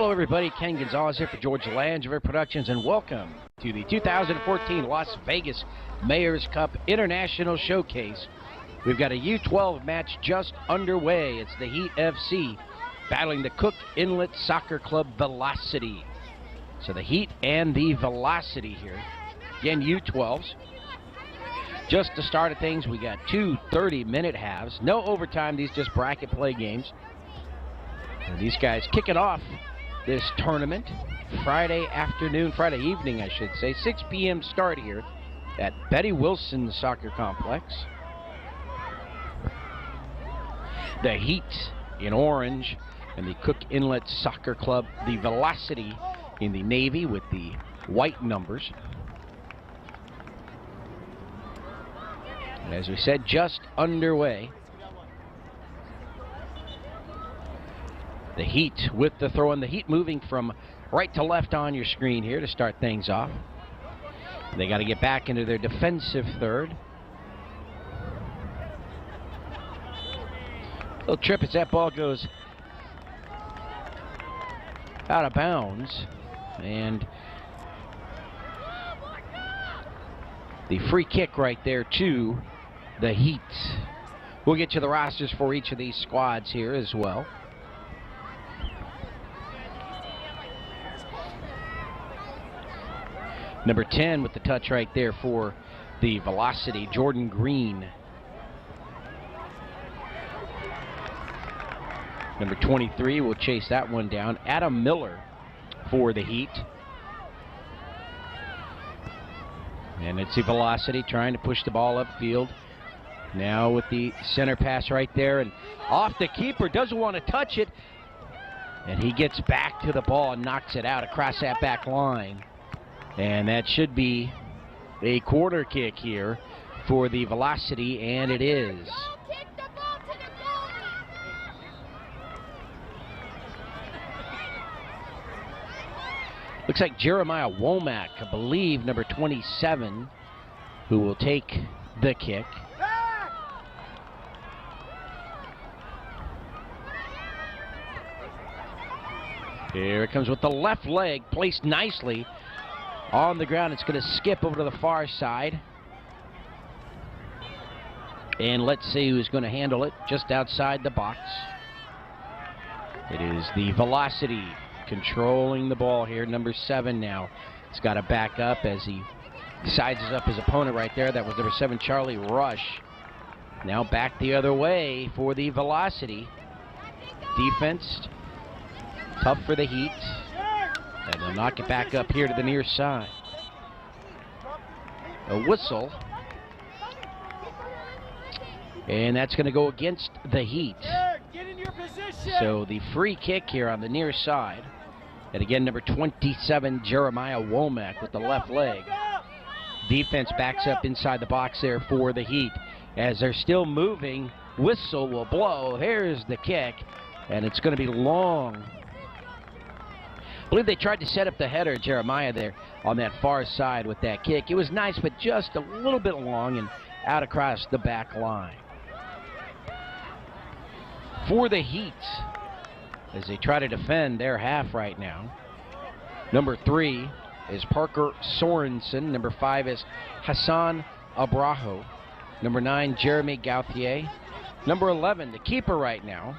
Hello everybody, Ken Gonzalez here for George Langever Productions, and welcome to the 2014 Las Vegas Mayor's Cup International Showcase. We've got a U12 match just underway. It's the Heat FC battling the Cook Inlet Soccer Club Velocity. So the Heat and the Velocity here. Again, U12s. Just to start of things, we got two 30-minute halves. No overtime, these just bracket play games. And these guys kicking off this tournament Friday evening, I should say. 6 p.m. start here at Betty Wilson Soccer Complex. The Heat in orange and the Cook Inlet Soccer Club, the Velocity in the navy with the white numbers. And as we said, just underway. The Heat with the throw-in. The Heat moving from right to left on your screen here to start things off. They got to get back into their defensive third. Little trip as that ball goes out of bounds. And the free kick right there to the Heat. We'll get you the rosters for each of these squads here as well. Number 10 with the touch right there for the Velocity, Jordan Green. Number 23 will chase that one down, Adam Miller for the Heat. And it's the Velocity trying to push the ball upfield. Now with the center pass right there, and off the keeper, doesn't want to touch it. And he gets back to the ball and knocks it out across that back line. And that should be a quarter kick here for the Velocity, and it is. Looks like Jeremiah Womack, I believe, number 27, who will take the kick. Here it comes with the left leg, placed nicely on the ground. It's going to skip over to the far side. And let's see who's going to handle it just outside the box. It is the Velocity controlling the ball here. Number 7 now. He's got to back up as he sizes up his opponent right there. That was number 7, Charlie Rush. Now back the other way for the Velocity. Defense tough for the Heat. And they'll knock it back up here to the near side. A whistle. And that's going to go against the Heat. So the free kick here on the near side. And again, number 27, Jeremiah Womack with the left leg. Defense backs up inside the box there for the Heat. As they're still moving, whistle will blow. Here's the kick. And it's going to be long. I believe they tried to set up the header, Jeremiah, there on that far side with that kick. It was nice, but just a little bit long and out across the back line. For the Heat, as they try to defend their half right now, number 3 is Parker Sorensen. Number 5 is Hassan Abrajo. Number 9, Jeremy Gauthier. Number 11, the keeper right now,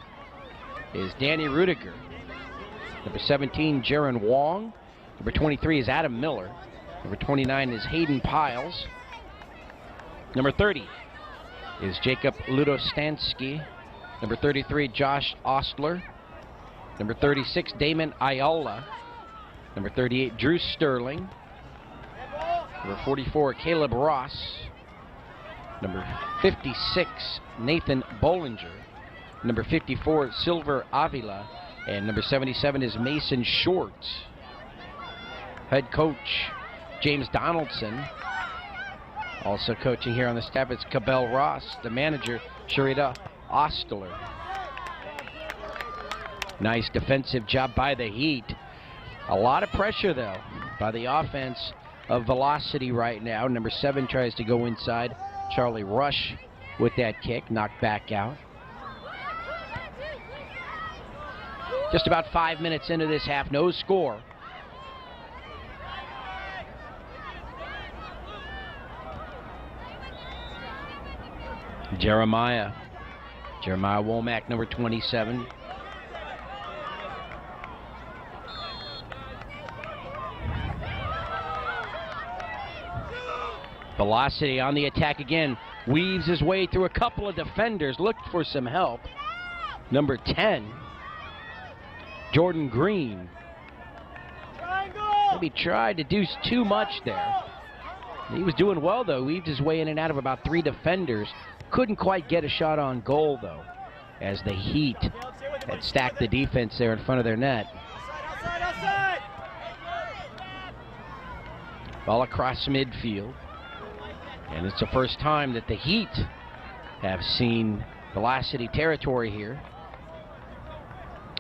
is Danny Rudiger. Number 17, Jaron Wong. Number 23 is Adam Miller. Number 29 is Hayden Piles. Number 30 is Jacob Ludostansky. Number 33, Josh Ostler. Number 36, Damon Ayala. Number 38, Drew Sterling. Number 44, Caleb Ross. Number 56, Nathan Bollinger. Number 54, Silver Avila. And number 77 is Mason Short. Head coach James Donaldson. Also coaching here on the staff is Cabell Ross. The manager, Sharita Ostler. Nice defensive job by the Heat. A lot of pressure, though, by the offense of Velocity right now. Number 7 tries to go inside. Charlie Rush with that kick, knocked back out. Just about 5 minutes into this half, no score. Jeremiah Womack, number 27. Velocity on the attack again. Weaves his way through a couple of defenders. Looked for some help. Number 10, Jordan Green. Maybe tried to do too much there. He was doing well, though. Weaved his way in and out of about 3 defenders. Couldn't quite get a shot on goal, though, as the Heat had stacked the defense there in front of their net. Ball across midfield. And it's the first time that the Heat have seen Velocity territory here.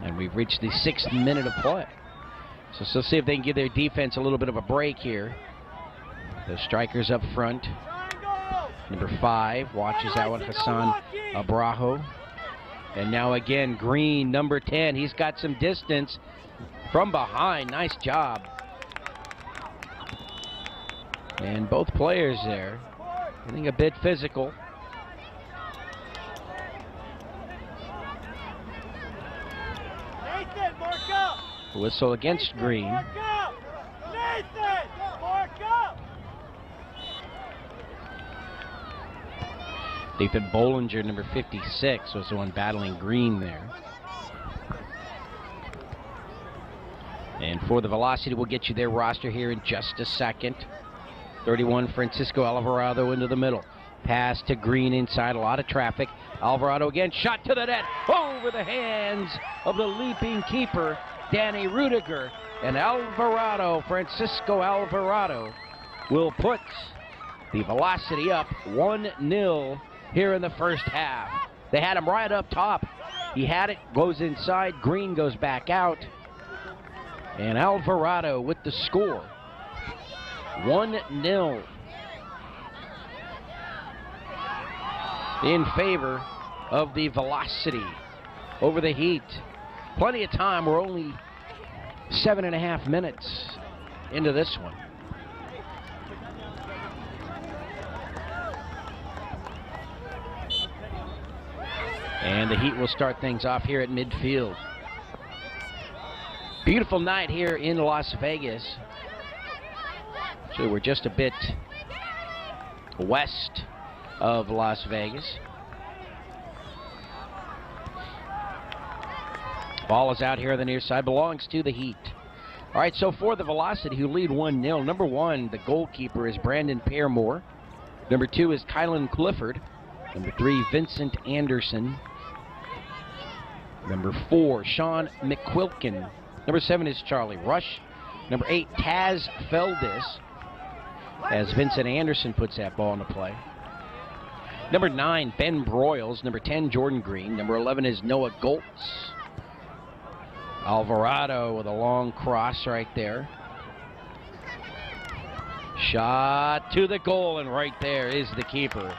And we've reached the 6th minute of play. So let's see if they can give their defense a little bit of a break here. The strikers up front. Number 5 watches out with Hassan Abrajo. And now again, Green, number 10. He's got some distance from behind. Nice job. And both players there, I think, a bit physical. Whistle against Green. Nathan Bollinger, number 56, was the one battling Green there. And for the Velocity, we'll get you their roster here in just a second. 31, Francisco Alvarado into the middle. Pass to Green inside, a lot of traffic. Alvarado again, shot to the net, over the hands of the leaping keeper, Danny Rudiger. And Alvarado, Francisco Alvarado, will put the Velocity up 1-0 here in the first half. They had him right up top. He had it, goes inside, Green goes back out. And Alvarado with the score. 1-0 in favor of the Velocity over the Heat. Plenty of time. We're only 7.5 minutes into this one. And the Heat will start things off here at midfield. Beautiful night here in Las Vegas. So we're just a bit west of Las Vegas. Ball is out here on the near side, belongs to the Heat. All right, so for the Velocity, who lead 1-0, number 1, the goalkeeper, is Brandon Paramore. Number 2 is Kylan Clifford. Number 3, Vincent Anderson. Number 4, Sean McQuilkin. Number 7 is Charlie Rush. Number 8, Taz Feldis, as Vincent Anderson puts that ball into play. Number 9, Ben Broyles. Number 10, Jordan Green. Number 11 is Noah Goltz. Alvarado with a long cross right there. Shot to the goal, and right there is the keeper,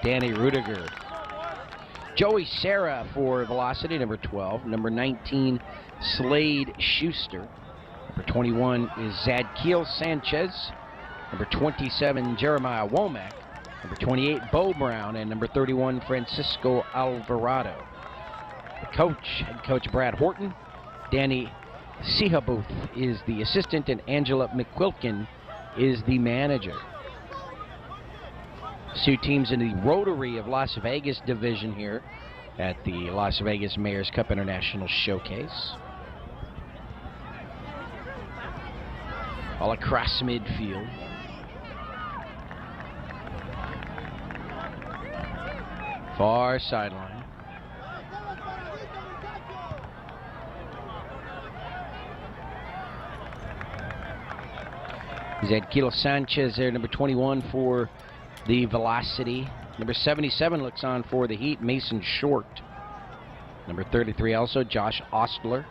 Danny Rudiger. Joey Serra for Velocity, number 12. Number 19, Slade Schuster. Number 21 is Zadkiel Sanchez. Number 27, Jeremiah Womack. Number 28, Bo Brown. And number 31, Francisco Alvarado. The coach, head coach Brad Horton. Danny Sehabuth is the assistant, and Angela McQuilkin is the manager. 2 teams in the Rotary of Las Vegas division here at the Las Vegas Mayor's Cup International Showcase. All across midfield. Far sideline. Zadkiel Sanchez there, number 21 for the Velocity. Number 77 looks on for the Heat, Mason Short. Number 33 also, Josh Ostler.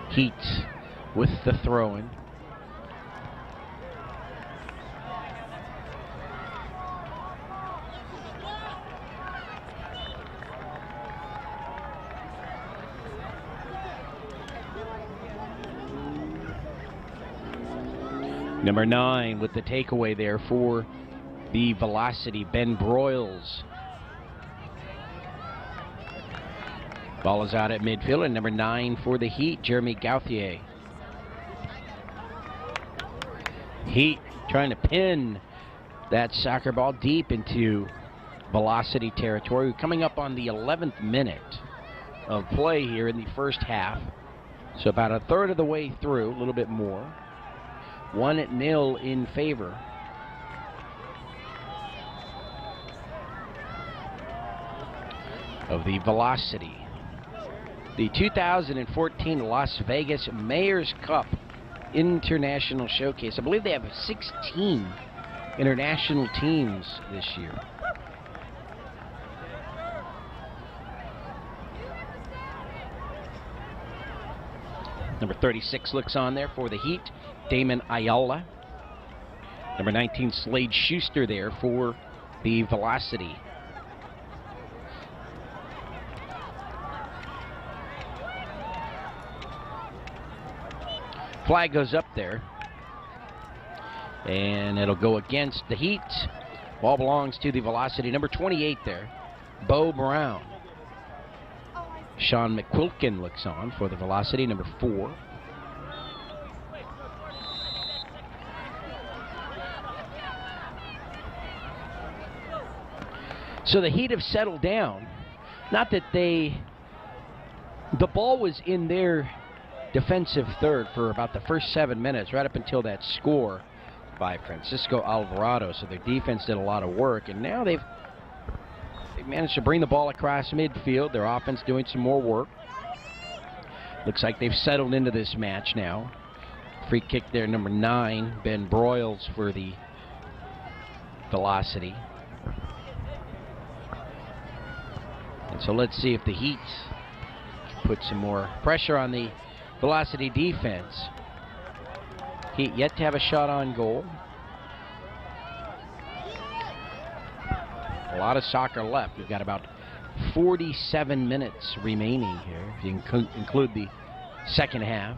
Heat with the throw-in. Number 9 with the takeaway there for the Velocity, Ben Broyles. Ball is out at midfield, and number 9 for the Heat, Jeremy Gauthier. Heat trying to pin that soccer ball deep into Velocity territory. Coming up on the 11th minute of play here in the first half. So about a third of the way through, a little bit more. 1-0 in favor of the Velocity. The 2014 Las Vegas Mayor's Cup International Showcase. I believe they have 16 international teams this year. Number 36 looks on there for the Heat, Damon Ayala. Number 19, Slade Schuster there for the Velocity. Flag goes up there, and it'll go against the Heat. Ball belongs to the Velocity. Number 28 there, Bo Brown. Sean McQuilkin looks on for the Velocity, number 4. So the Heat have settled down. Not that the ball was in their defensive third for about the first 7 minutes, right up until that score by Francisco Alvarado. So their defense did a lot of work, and now they've managed to bring the ball across midfield. Their offense doing some more work. Looks like they've settled into this match now. Free kick there, number 9, Ben Broyles for the Velocity. And so let's see if the Heat put some more pressure on the Velocity defense. Heat yet to have a shot on goal. A lot of soccer left. We've got about 47 minutes remaining here, if you can include the second half.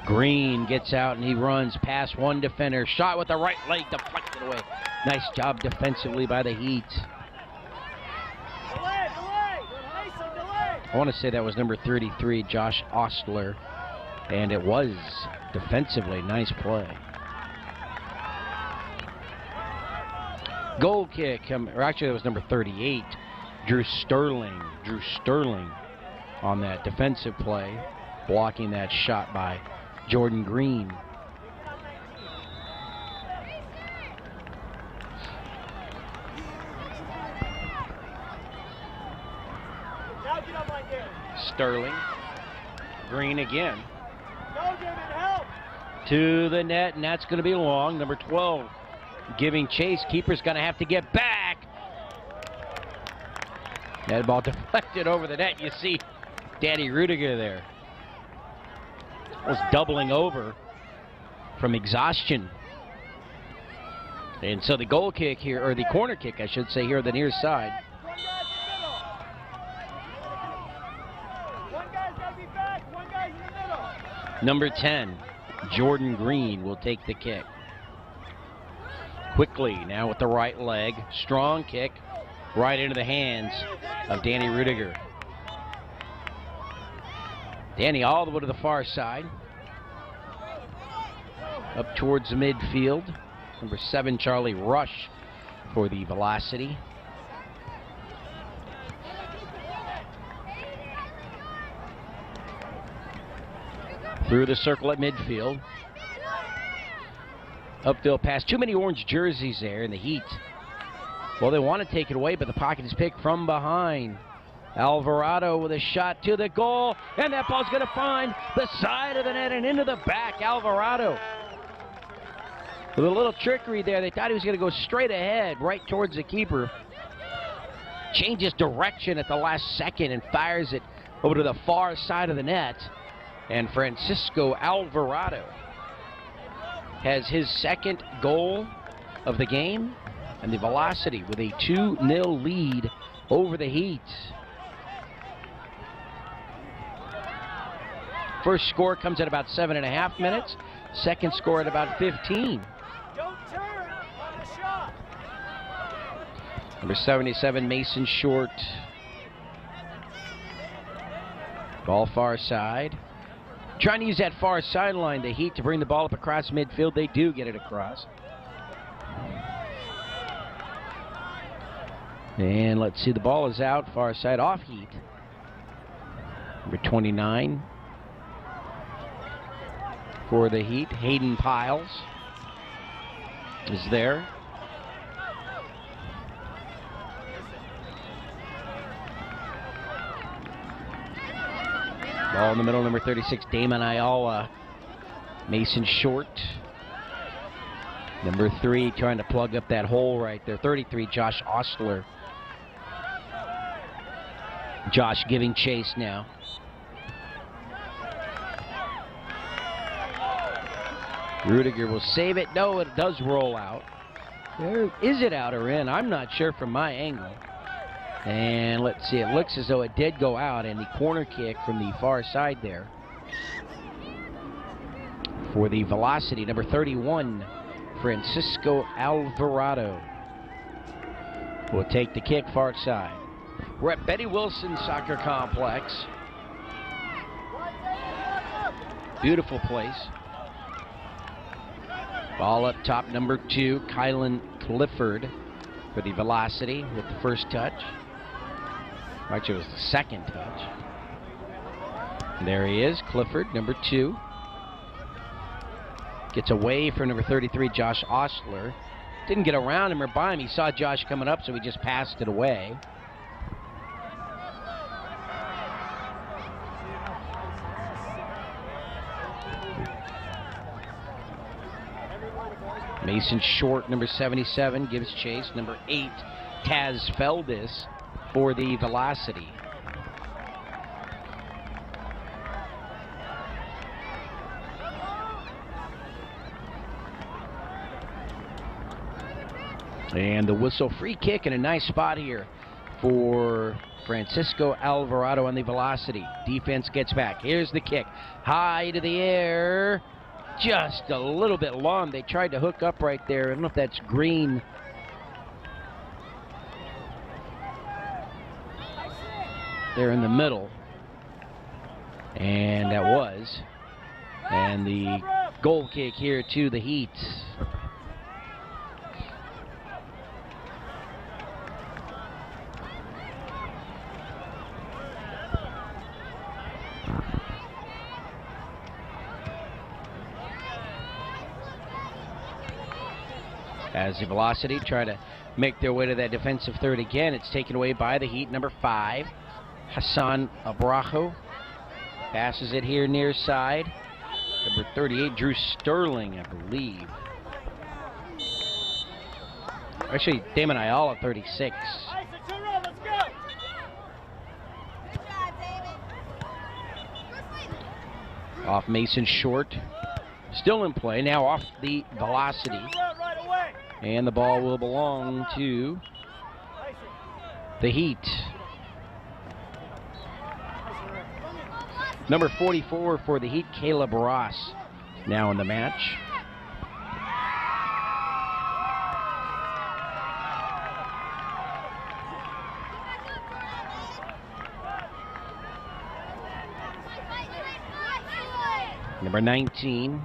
Green gets out and he runs past one defender. Shot with the right leg, deflected away. Nice job defensively by the Heat. I want to say that was number 33, Josh Ostler, and it was defensively. Nice play. Goal kick, or actually that was number 38, Drew Sterling. Drew Sterling on that defensive play, blocking that shot by Jordan Green. Sterling, Green again. To the net, and that's going to be long. Number 12 giving chase. Keeper's going to have to get back. That ball deflected over the net. You see Danny Rudiger there. Was doubling over from exhaustion. And so the goal kick here, or the corner kick, I should say, here on the near side. Number 10, Jordan Green will take the kick. Quickly now with the right leg. Strong kick right into the hands of Danny Rudiger. Danny all the way to the far side. Up towards the midfield. Number 7, Charlie Rush for the Velocity. Through the circle at midfield. Upfield pass. Too many orange jerseys there in the Heat. Well, they want to take it away, but the pocket is picked from behind. Alvarado with a shot to the goal, and that ball's going to find the side of the net and into the back. Alvarado with a little trickery there. They thought he was going to go straight ahead, right towards the keeper. Changes direction at the last second and fires it over to the far side of the net. And Francisco Alvarado has his second goal of the game, and the Velocity with a 2-0 lead over the Heat. First score comes at about 7.5 minutes. Second score at about 15. Don't turn on the shot. Number 77, Mason Short. Ball far side. Trying to use that far sideline, the Heat, to bring the ball up across midfield. They do get it across. And let's see, the ball is out, far side, off Heat. Number 29 for the Heat, Hayden Piles is there. Ball in the middle, number 36, Damon Ayala. Mason Short. Number 3 trying to plug up that hole right there. 33, Josh Ostler. Josh giving chase now. Rudiger will save it. No, it does roll out. Is it out or in? I'm not sure from my angle. And let's see, it looks as though it did go out, and the corner kick from the far side there for the Velocity, number 31, Francisco Alvarado, will take the kick far side. We're at Betty Wilson Soccer Complex. Beautiful place. Ball up top, number 2, Kylan Clifford for the Velocity with the first touch. Actually, it was the second touch. There he is, Clifford, number 2. Gets away from number 33, Josh Ostler. Didn't get around him or by him. He saw Josh coming up, so he just passed it away. Mason Short, number 77, gives chase. Number 8, Taz Feldis for the Velocity. And the whistle, free kick, and a nice spot here for Francisco Alvarado on the Velocity. Defense gets back. Here's the kick. High to the air. Just a little bit long. They tried to hook up right there. I don't know if that's Green. There in the middle. And that was. And the goal kick here to the Heat. As the Velocity try to make their way to that defensive third again, it's taken away by the Heat. Number 5, Hassan Abrajo. Passes it here near side. Number 38, Drew Sterling, I believe. Actually, Damon Ayala, 36. Off Mason Short. Still in play, now off the Velocity. And the ball will belong to the Heat. Number 44 for the Heat, Caleb Ross, now in the match. Number 19.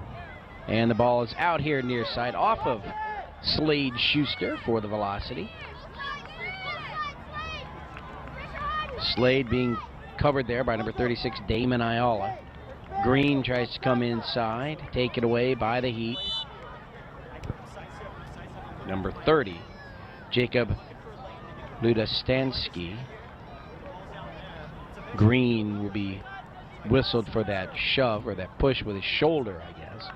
And the ball is out here near side, off of Slade Schuster for the Velocity. Slade being covered there by number 36, Damon Ayala. Green tries to come inside, taken away by the Heat. Number 30, Jacob Ludastansky. Green will be whistled for that shove or that push with his shoulder, I guess.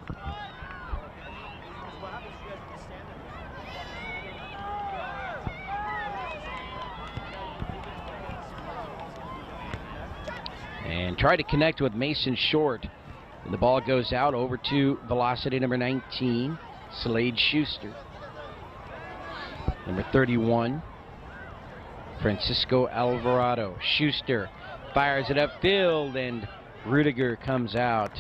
And try to connect with Mason Short. And the ball goes out over to Velocity number 19, Slade Schuster. Number 31, Francisco Alvarado. Schuster fires it upfield, and Rudiger comes out.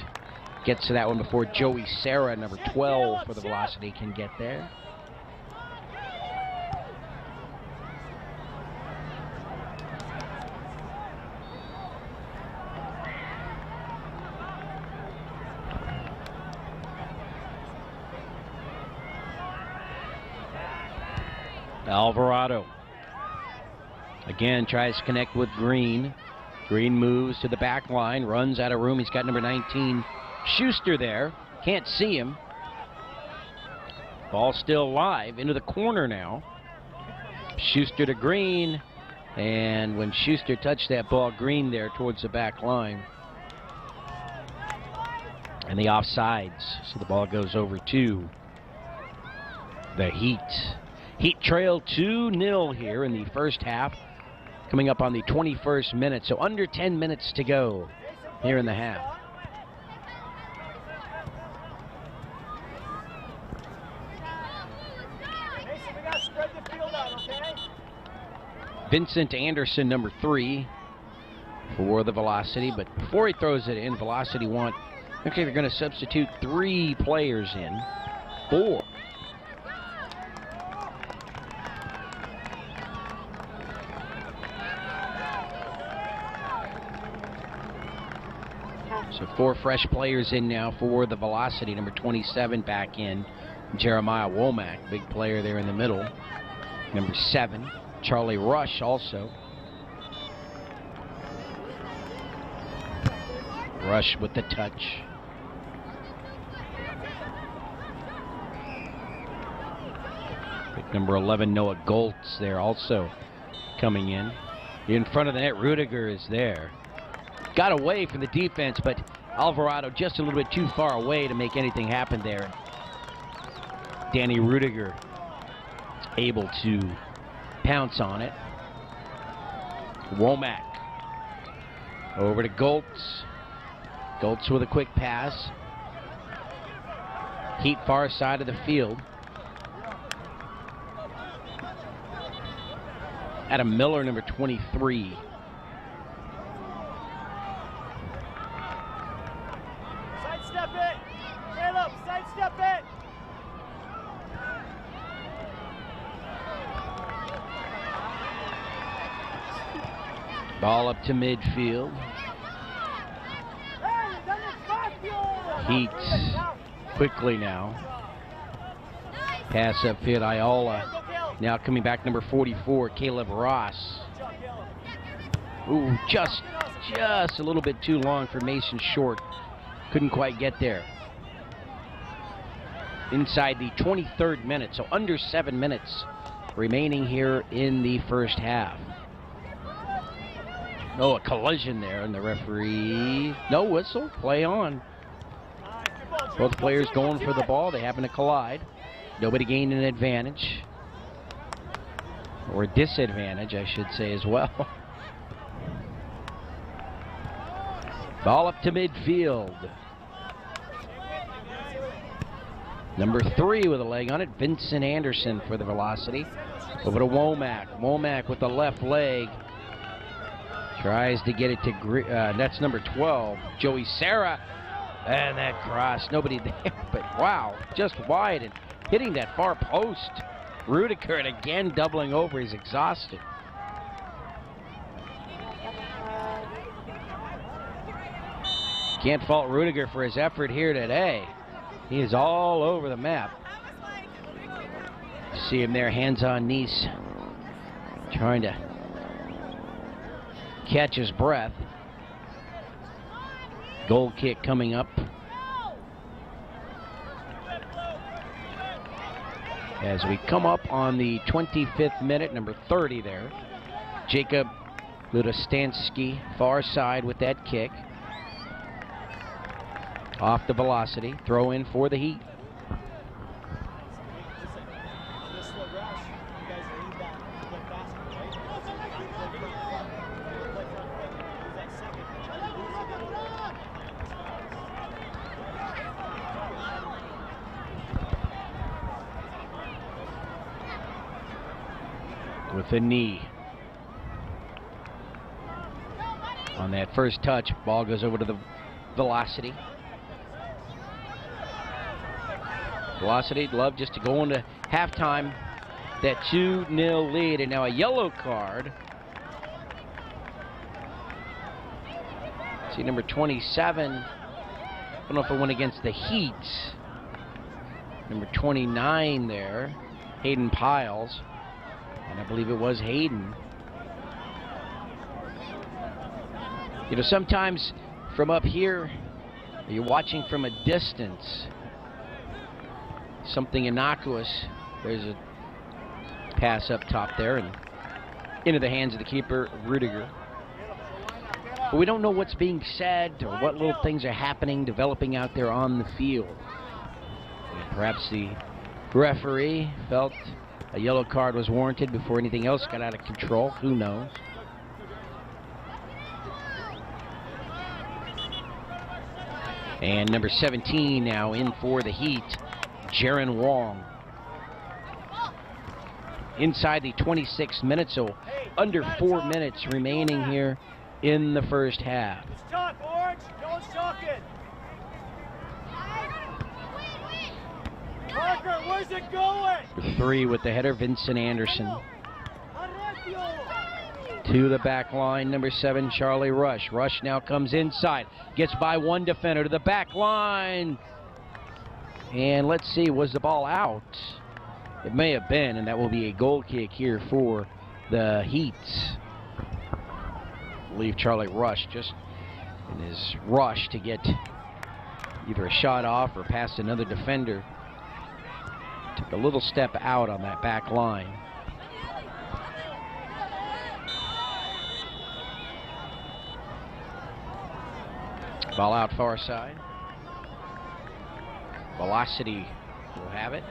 Gets to that one before Joey Serra, number 12 for the Velocity, can get there. Alvarado again tries to connect with Green. Green moves to the back line, runs out of room. He's got number 19, Schuster there. Can't see him. Ball still live into the corner now. Schuster to Green. And when Schuster touched that ball, Green there towards the back line. And the offsides. So the ball goes over to the Heat. Heat trail 2-0 here in the first half, coming up on the 21st minute. So under 10 minutes to go here in the half. Vincent Anderson, number 3 for the Velocity. But before he throws it in, Velocity want, okay, they're going to substitute 3 players in. 4. So 4 fresh players in now for the Velocity. Number 27 back in, Jeremiah Womack, big player there in the middle. Number 7, Charlie Rush also. Rush with the touch. Pick number 11, Noah Goltz there also coming in. In front of the net, Rudiger is there. Got away from the defense, but Alvarado just a little bit too far away to make anything happen there. Danny Rudiger able to pounce on it. Womack over to Goltz. Goltz with a quick pass. Heat far side of the field. Adam Miller, number 23. Sidestep it. Caleb, sidestep it. Ball up to midfield. Heat quickly now. Pass upfield, Iola. Now coming back, number 44, Caleb Ross. Ooh, just a little bit too long for Mason Short. Couldn't quite get there. Inside the 23rd minute, so under 7 minutes remaining here in the first half. Oh, a collision there, and the referee, no whistle, play on. Both players going for the ball. They happen to collide. Nobody gained an advantage. Or a disadvantage, I should say, as well. Ball up to midfield. Number 3 with a leg on it, Vincent Anderson for the Velocity. Over to Womack. Womack with the left leg. Tries to get it to, that's number 12, Joey Serra. And that cross, nobody there, but wow, just wide and hitting that far post. Rudiger, and again doubling over, he's exhausted. Can't fault Rudiger for his effort here today. He is all over the map. See him there, hands on knees, trying to catch his breath. Goal kick coming up. As we come up on the 25th minute, number 30 there. Jacob Ludostansky, far side with that kick. Off the Velocity, throw in for the Heat. With the knee. On that first touch, ball goes over to the Velocity. Velocity'd love just to go into halftime, that 2-0 lead, and now a yellow card. See, number 27, I don't know if it went against the Heat. Number 29 there, Hayden Piles, and I believe it was Hayden. You know, sometimes from up here, you're watching from a distance, something innocuous. There's a pass up top there and into the hands of the keeper, Rudiger. But we don't know what's being said or what little things are happening, developing out there on the field. And perhaps the referee felt a yellow card was warranted before anything else got out of control. Who knows? And number 17 now in for the Heat, Jaron Wong. Inside the 26 minutes, so under 4 minutes remaining here in the first half. Chuck, Orange, don't chuck it. Parker, where's it going? For 3 with the header, Vincent Anderson. To the back line, number 7, Charlie Rush. Rush now comes inside, gets by one defender to the back line. And let's see, was the ball out? It may have been, and that will be a goal kick here for the Heat. I believe Charlie Rush, just in his rush to get either a shot off or past another defender, took a little step out on that back line. Ball out far side. Velocity will have it.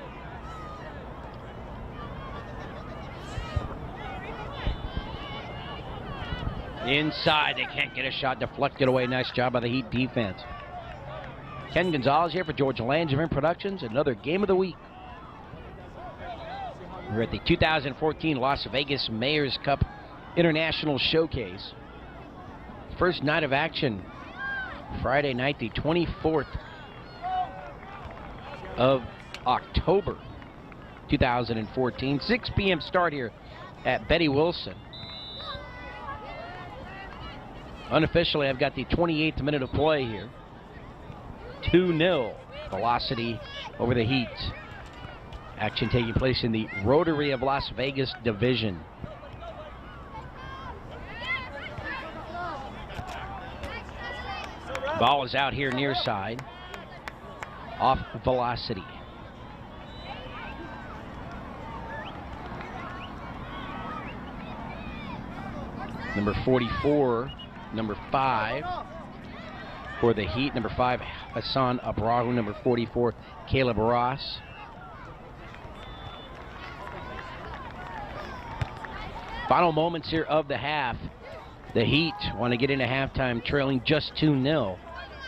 Inside, they can't get a shot, deflected away. Nice job by the Heat defense. Ken Gonzalez here for George Langevin Productions, another game of the week. We're at the 2014 Las Vegas Mayor's Cup International Showcase. First night of action, Friday night, the 24th of October, 2014. 6 p.m. start here at Betty Wilson. Unofficially, I've got the 28th minute of play here. 2-0 Velocity over the Heat. Action taking place in the Rotary of Las Vegas division. Ball is out here near side. Off Velocity. Number 44, number 5 for the Heat. Number 5, Hassan Abrahu. Number 44, Caleb Ross. Final moments here of the half. The Heat want to get into halftime trailing just 2-0.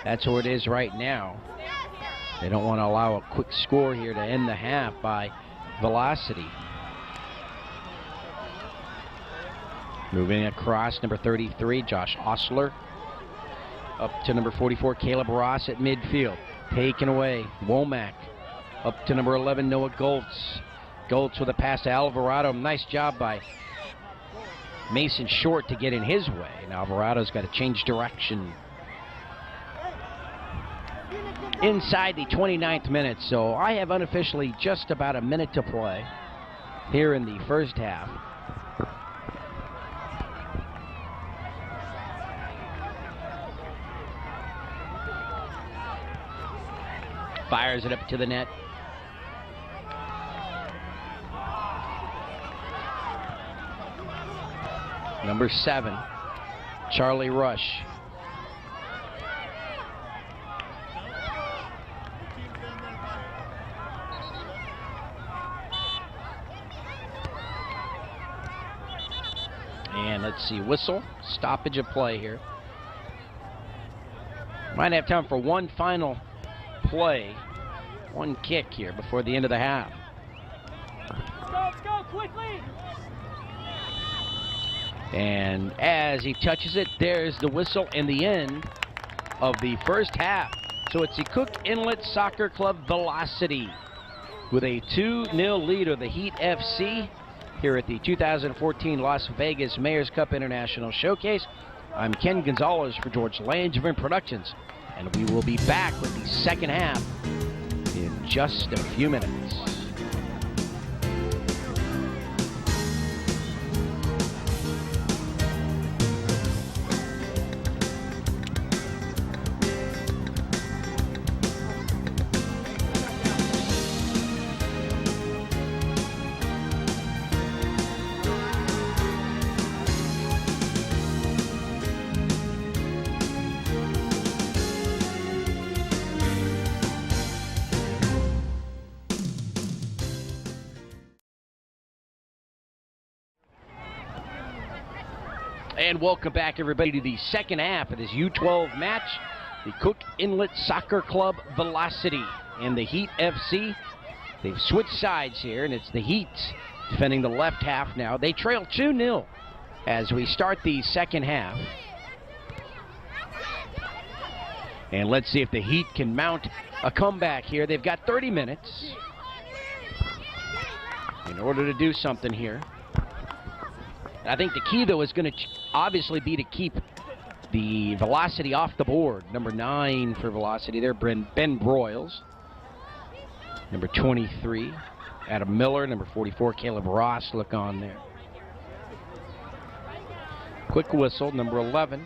That's where it is right now. They don't want to allow a quick score here to end the half by Velocity. Moving across, number 33, Josh Osler. Up to number 44, Caleb Ross at midfield. Taken away, Womack. Up to number 11, Noah Goltz. Goltz with a pass to Alvarado. Nice job by Mason Short to get in his way. And Alvarado's got to change direction. Inside the 29th minute, so I have unofficially just about a minute to play here in the first half. Fires it up to the net. Number 7, Charlie Rush. And let's see, whistle, stoppage of play here. Might have time for one final play, one kick here before the end of the half. Let's go quickly. And as he touches it, there's the whistle and the end of the first half. So it's the Cook Inlet Soccer Club Velocity with a 2-0 lead of the Heat FC here at the 2014 Las Vegas Mayor's Cup International Showcase. I'm Ken Gonzalez for George Langevin Productions, and we will be back with the second half in just a few minutes. And welcome back, everybody, to the second half of this U12 match. The Cook Inlet Soccer Club Velocity and the Heat FC. They've switched sides here, and it's the Heat defending the left half now. They trail 2-0 as we start the second half. And let's see if the Heat can mount a comeback here. They've got 30 minutes in order to do something here. I think the key, though, is going to obviously be to keep the Velocity off the board. Number 9 for Velocity there, Ben Broyles. Number 23, Adam Miller. Number 44, Caleb Ross, look on there. Quick whistle, number 11.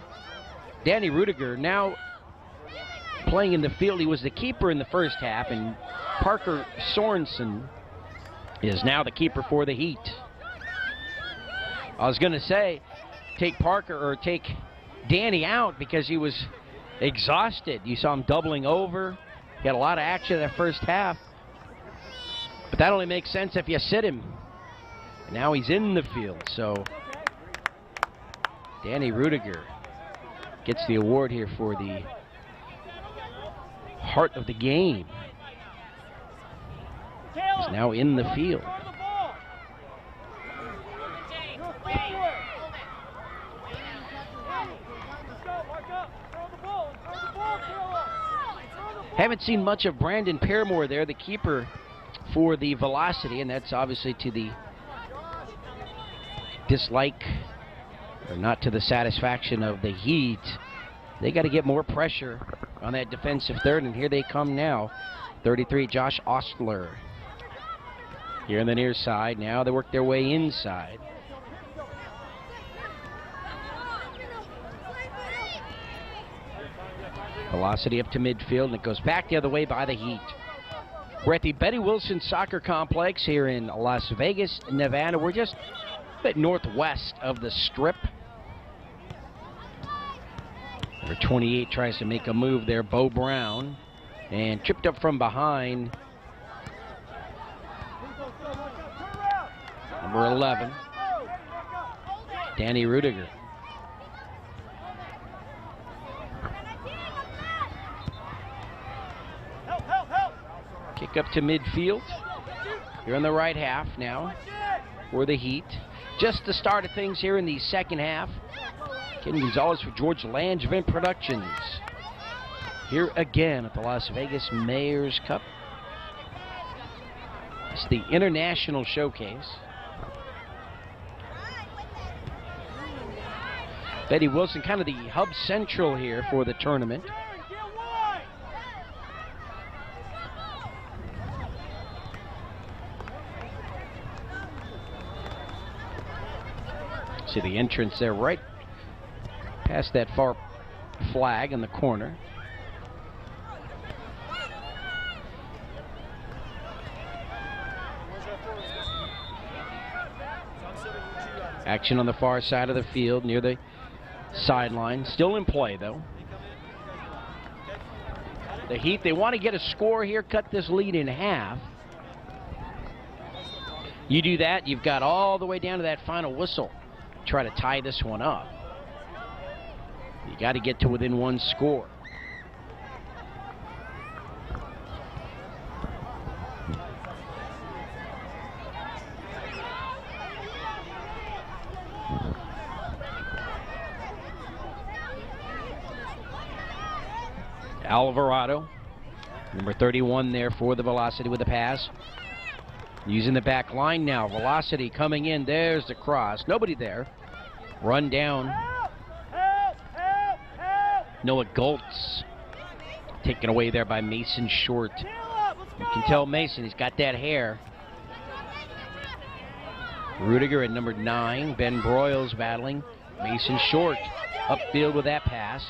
Danny Rudiger now playing in the field. He was the keeper in the first half, and Parker Sorensen is now the keeper for the Heat. I was going to say, take Parker or take Danny out because he was exhausted. You saw him doubling over. He had a lot of action in that first half. But that only makes sense if you sit him. And now he's in the field. So Danny Rudiger gets the award here for the heart of the game. He's now in the field. Haven't seen much of Brandon Paramore there, the keeper for the Velocity, and that's obviously to the dislike, or not to the satisfaction of the Heat. They got to get more pressure on that defensive third, and here they come now. 33, Josh Ostler. Here on the near side, now they work their way inside. Velocity up to midfield, and it goes back the other way by the Heat. We're at the Betty Wilson Soccer Complex here in Las Vegas, Nevada. We're just a bit northwest of the Strip. Number 28 tries to make a move there, Bo Brown, and tripped up from behind. Number 11, Danny Rudiger. Kick up to midfield. You're in the right half now for the Heat. Just the start of things here in the second half. Ken Gonzalez for George Langevin Productions. Here again at the Las Vegas Mayor's Cup. It's the International Showcase. Betty Wilson, kind of the hub central here for the tournament. See the entrance there right past that far flag in the corner. Action on the far side of the field near the sideline. Still in play, though. The Heat, they want to get a score here, cut this lead in half. You do that, you've got all the way down to that final whistle. Try to tie this one up. You got to get to within one score. Alvarado, number 31 there for the Velocity with the pass. Using the back line now. Velocity coming in. There's the cross. Nobody there. Run down. Noah Goltz taken away there by Mason Short. You can tell Mason, he's got that hair. Rudiger at number 9. Ben Broyles battling Mason Short. Upfield with that pass.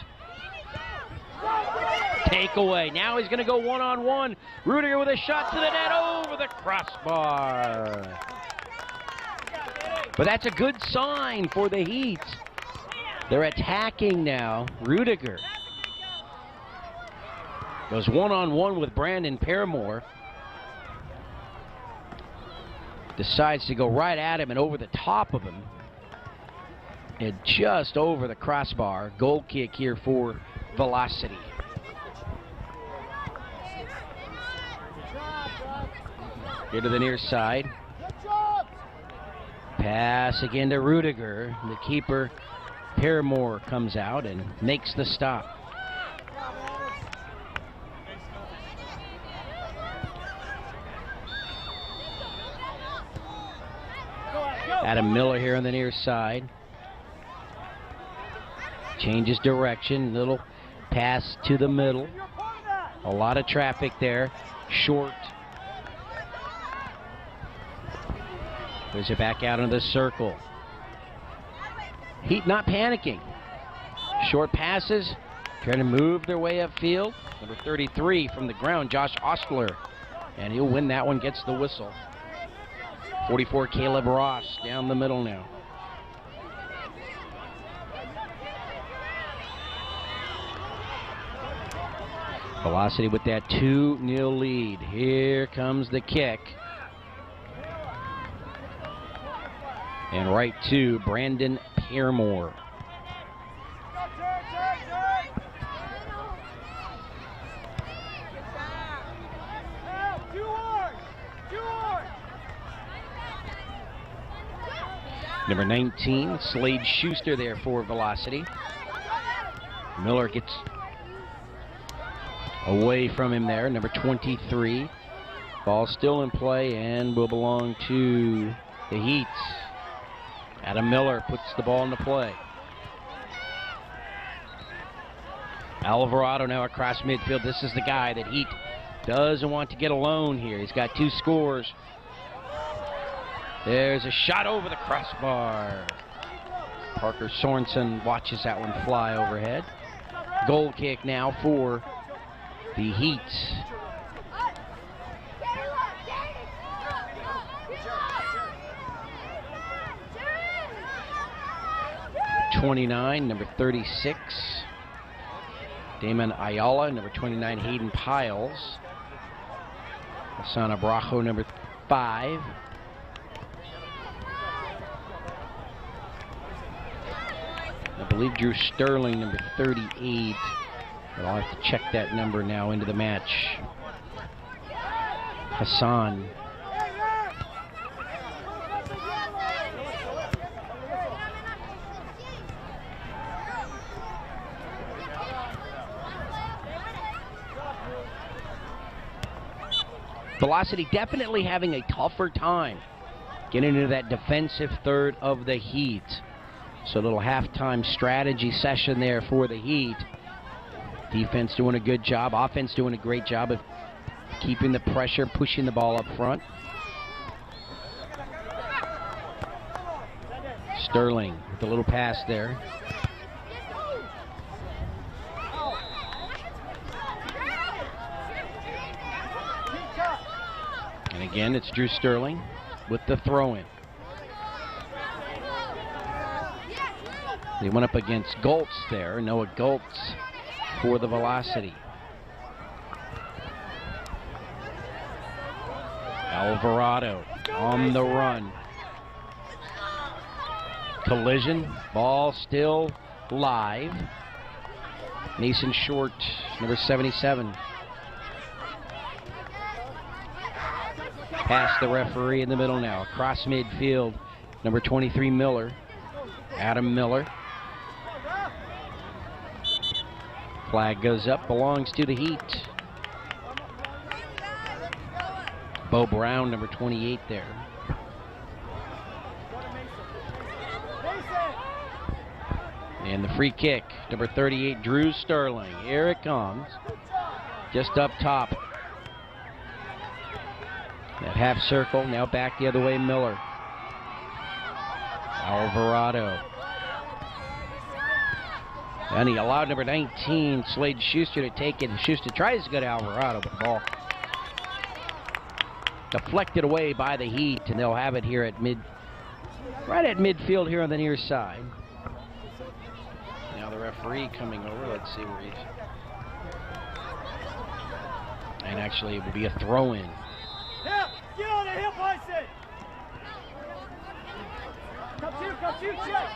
Takeaway. Now he's going to go one-on-one. Rudiger with a shot to the net over the crossbar. But that's a good sign for the Heat. They're attacking now. Rudiger goes one-on-one with Brandon Paramore. Decides to go right at him and over the top of him. And just over the crossbar. Goal kick here for Velocity. Here to the near side. Pass again to Rudiger. The keeper, Paramore, comes out and makes the stop. Adam Miller here on the near side. Changes direction. Little pass to the middle. A lot of traffic there. Short. There's it back out into the circle. Heat not panicking. Short passes. Trying to move their way upfield. Number 33 from the ground, Josh Ostler. And he'll win that one, gets the whistle. 44, Caleb Ross down the middle now. Velocity with that 2-0 lead. Here comes the kick. And right to Brandon Paramore. Number 19, Slade Schuster there for Velocity. Miller gets away from him there. Number 23. Ball still in play and will belong to the Heat. Adam Miller puts the ball into play. Alvarado now across midfield. This is the guy that Heat doesn't want to get alone here. He's got 2 scores. There's a shot over the crossbar. Parker Sorensen watches that one fly overhead. Goal kick now for the Heat. Number 29, number 36, Damon Ayala. Number 29, Hayden Piles. Hassan Abrajo, number 5. I believe Drew Sterling, number 38. But I'll have to check that number now into the match. Hassan. Velocity definitely having a tougher time getting into that defensive third of the Heat. So a little halftime strategy session there for the Heat. Defense doing a good job. Offense doing a great job of keeping the pressure, pushing the ball up front. Sterling with a little pass there. And again, it's Drew Sterling with the throw-in. They went up against Goltz there. Noah Goltz for the Velocity. Alvarado on the run. Collision. Ball still live. Mason Short, number 77. Past the referee in the middle now. Across midfield, number 23, Miller. Adam Miller. Flag goes up, belongs to the Heat. Bo Brown, number 28 there. And the free kick, number 38, Drew Sterling. Here it comes. Just up top. That half circle, now back the other way, Miller. Alvarado. And he allowed number 19, Slade Schuster, to take it. And Schuster tries to go to Alvarado, but the ball deflected away by the Heat, and they'll have it here at right at midfield here on the near side. Now the referee coming over. Let's see where he's. And actually, it will be a throw-in. Hip! Get on the hip, I said! Come to, check!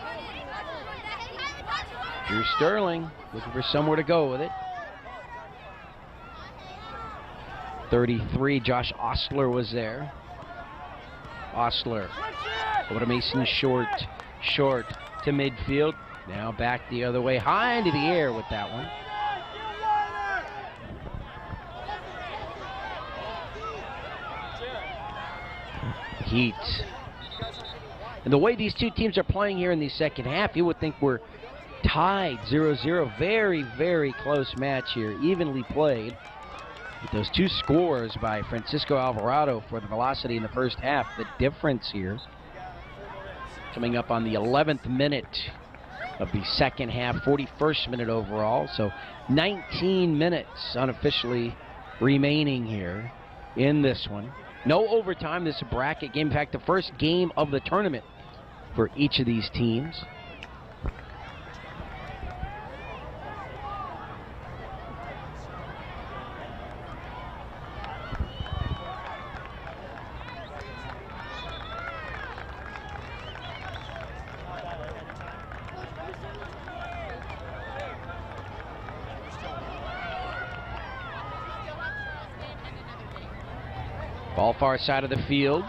Drew Sterling looking for somewhere to go with it. 33, Josh Ostler was there. Ostler over to Mason Short. Short to midfield. Now back the other way, high into the air with that one. Heat. And the way these two teams are playing here in the second half, you would think we're tied 0-0. Very, very close match here, evenly played. With those two scores by Francisco Alvarado for the velocity in the first half, the difference here coming up on the 11th minute of the second half, 41st minute overall. So 19 minutes unofficially remaining here in this one. No overtime. This is a bracket game. In fact, the first game of the tournament for each of these teams. Ball far side of the field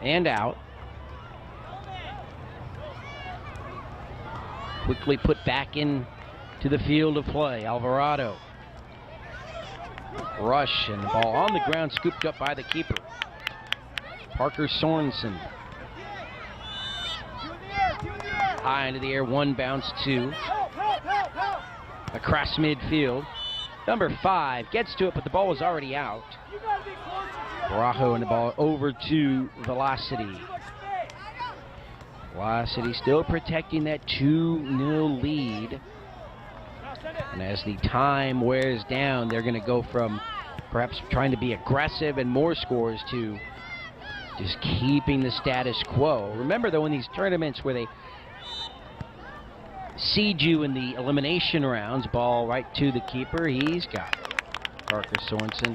and out. Quickly put back in to the field of play. Alvarado. Rush, and the ball on the ground, scooped up by the keeper. Parker Sorensen. High into the air, one bounce, two. Across midfield. Number 5 gets to it, but the ball was already out. Barajo and the ball over to Velocity. Velocity still protecting that 2-0 lead. And as the time wears down, they're going to go from perhaps trying to be aggressive and more scores to just keeping the status quo. Remember, though, in these tournaments where they seed you in the elimination rounds, ball right to the keeper, he's got it. Parker Sorensen.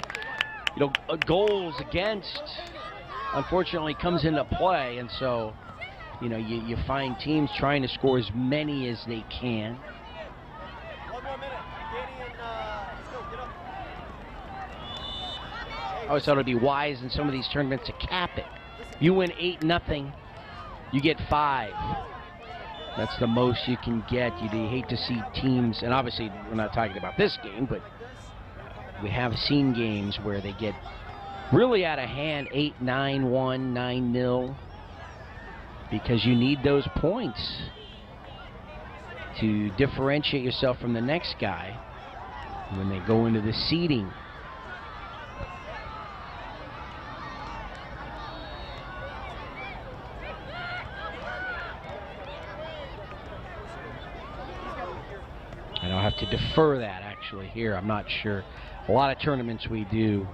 You know, goals against, unfortunately, comes into play, and so, you know, you find teams trying to score as many as they can. 1 more minute. Danny and let's go, get up. I always thought it would be wise in some of these tournaments to cap it. You win 8-0, you get 5. That's the most you can get. You hate to see teams, and obviously we're not talking about this game, but we have seen games where they get really out of hand, 8-9-1, 9-0, because you need those points to differentiate yourself from the next guy when they go into the seeding. And I'll have to defer that actually here. I'm not sure. A lot of tournaments we do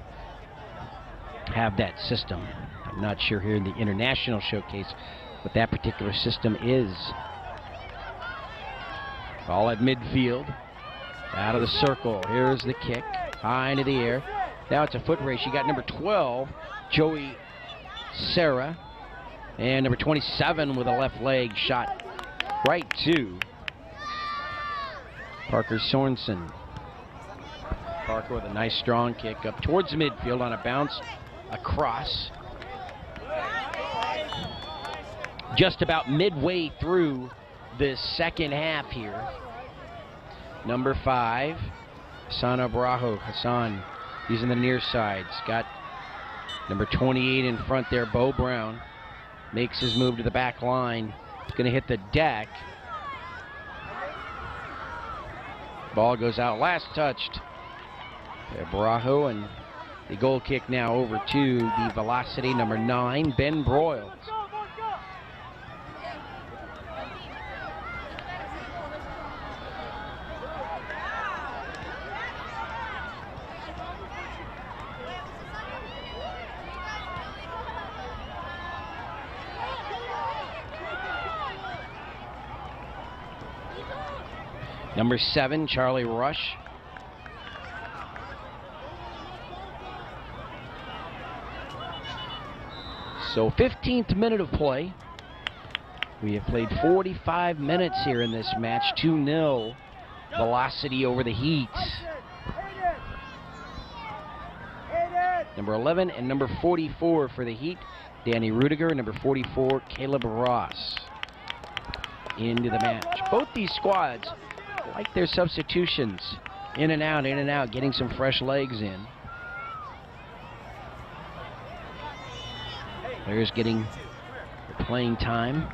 have that system. I'm not sure here in the international showcase what that particular system is. Ball at midfield. Out of the circle. Here's the kick. High into the air. Now it's a foot race. You got number 12, Joey Serra. And number 27 with a left leg shot right to Parker Sorensen. Parker with a nice strong kick up towards midfield on a bounce across. Just about midway through this second half here. Number 5, Hassan Abrajo. Hassan using the near sides. Got Number 28 in front there, Bo Brown, makes his move to the back line. It's going to hit the deck. Ball goes out, last touched. Barajo, and the goal kick now over to the Velocity, number 9, Ben Broyles. Number 7, Charlie Rush. So 15th minute of play. We have played 45 minutes here in this match. 2-0 Velocity over the Heat. Number 11 and number 44 for the Heat, Danny Rudiger. Number 44, Caleb Ross. Into the match. Both these squads like their substitutions. In and out, getting some fresh legs in. Players getting their playing time.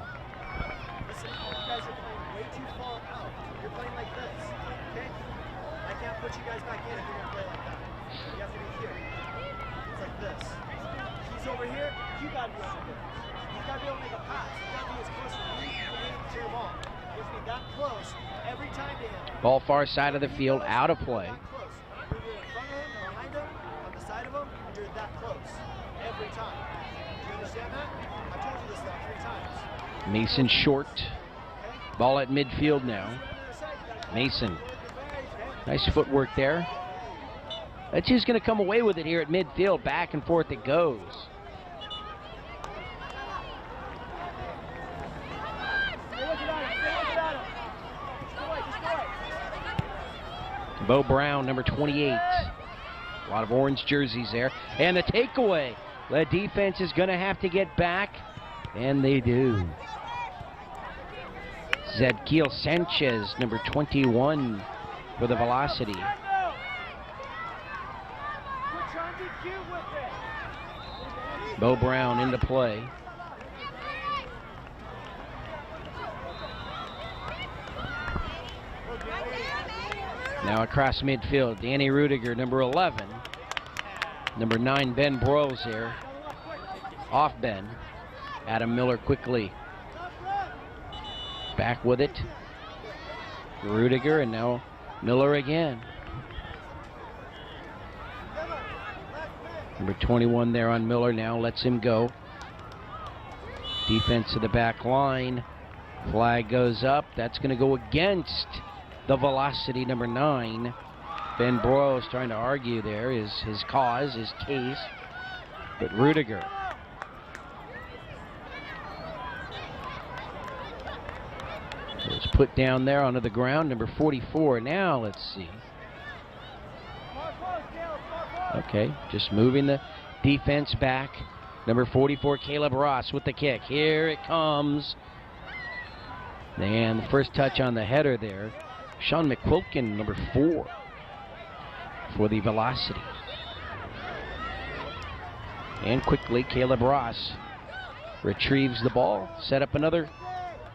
Listen, you guys are playing way too far out. You're playing like this, okay? I can't put you guys back in if you're going to play like that. You have to be here. It's like this. He's over here, you got to be over here. You've got to be able to make a pass. You've got to be as close as you can to your ball. You have to be that close every time to him. Ball far side of the field, out of play. That close. You're either in front of him, behind him, on the side of him, and you're that close every time. Understand that? I told you this stuff 3 times. Mason short. Ball at midfield now. Mason. Nice footwork there. That's who's going to come away with it here at midfield. Back and forth it goes. Bo Brown, number 28. A lot of orange jerseys there. And the takeaway. The defense is going to have to get back, and they do. Zedkiel Sanchez, number 21 for the Velocity. Bo Brown into play. Now across midfield, Danny Rudiger, number 11. Number 9, Ben Broyles here. Off Ben. Adam Miller quickly back with it. Rudiger, and now Miller again. Number 21 there on Miller now, lets him go. Defense to the back line. Flag goes up. That's going to go against the Velocity, number 9. Ben Broyles trying to argue there his cause, his case. But Rudiger. It's put down there onto the ground, number 44. Now let's see. Okay, just moving the defense back. Number 44, Caleb Ross with the kick. Here it comes. And the first touch on the header there. Sean McQuilkin, number 4 for the Velocity. And quickly, Caleb Ross retrieves the ball. Set up another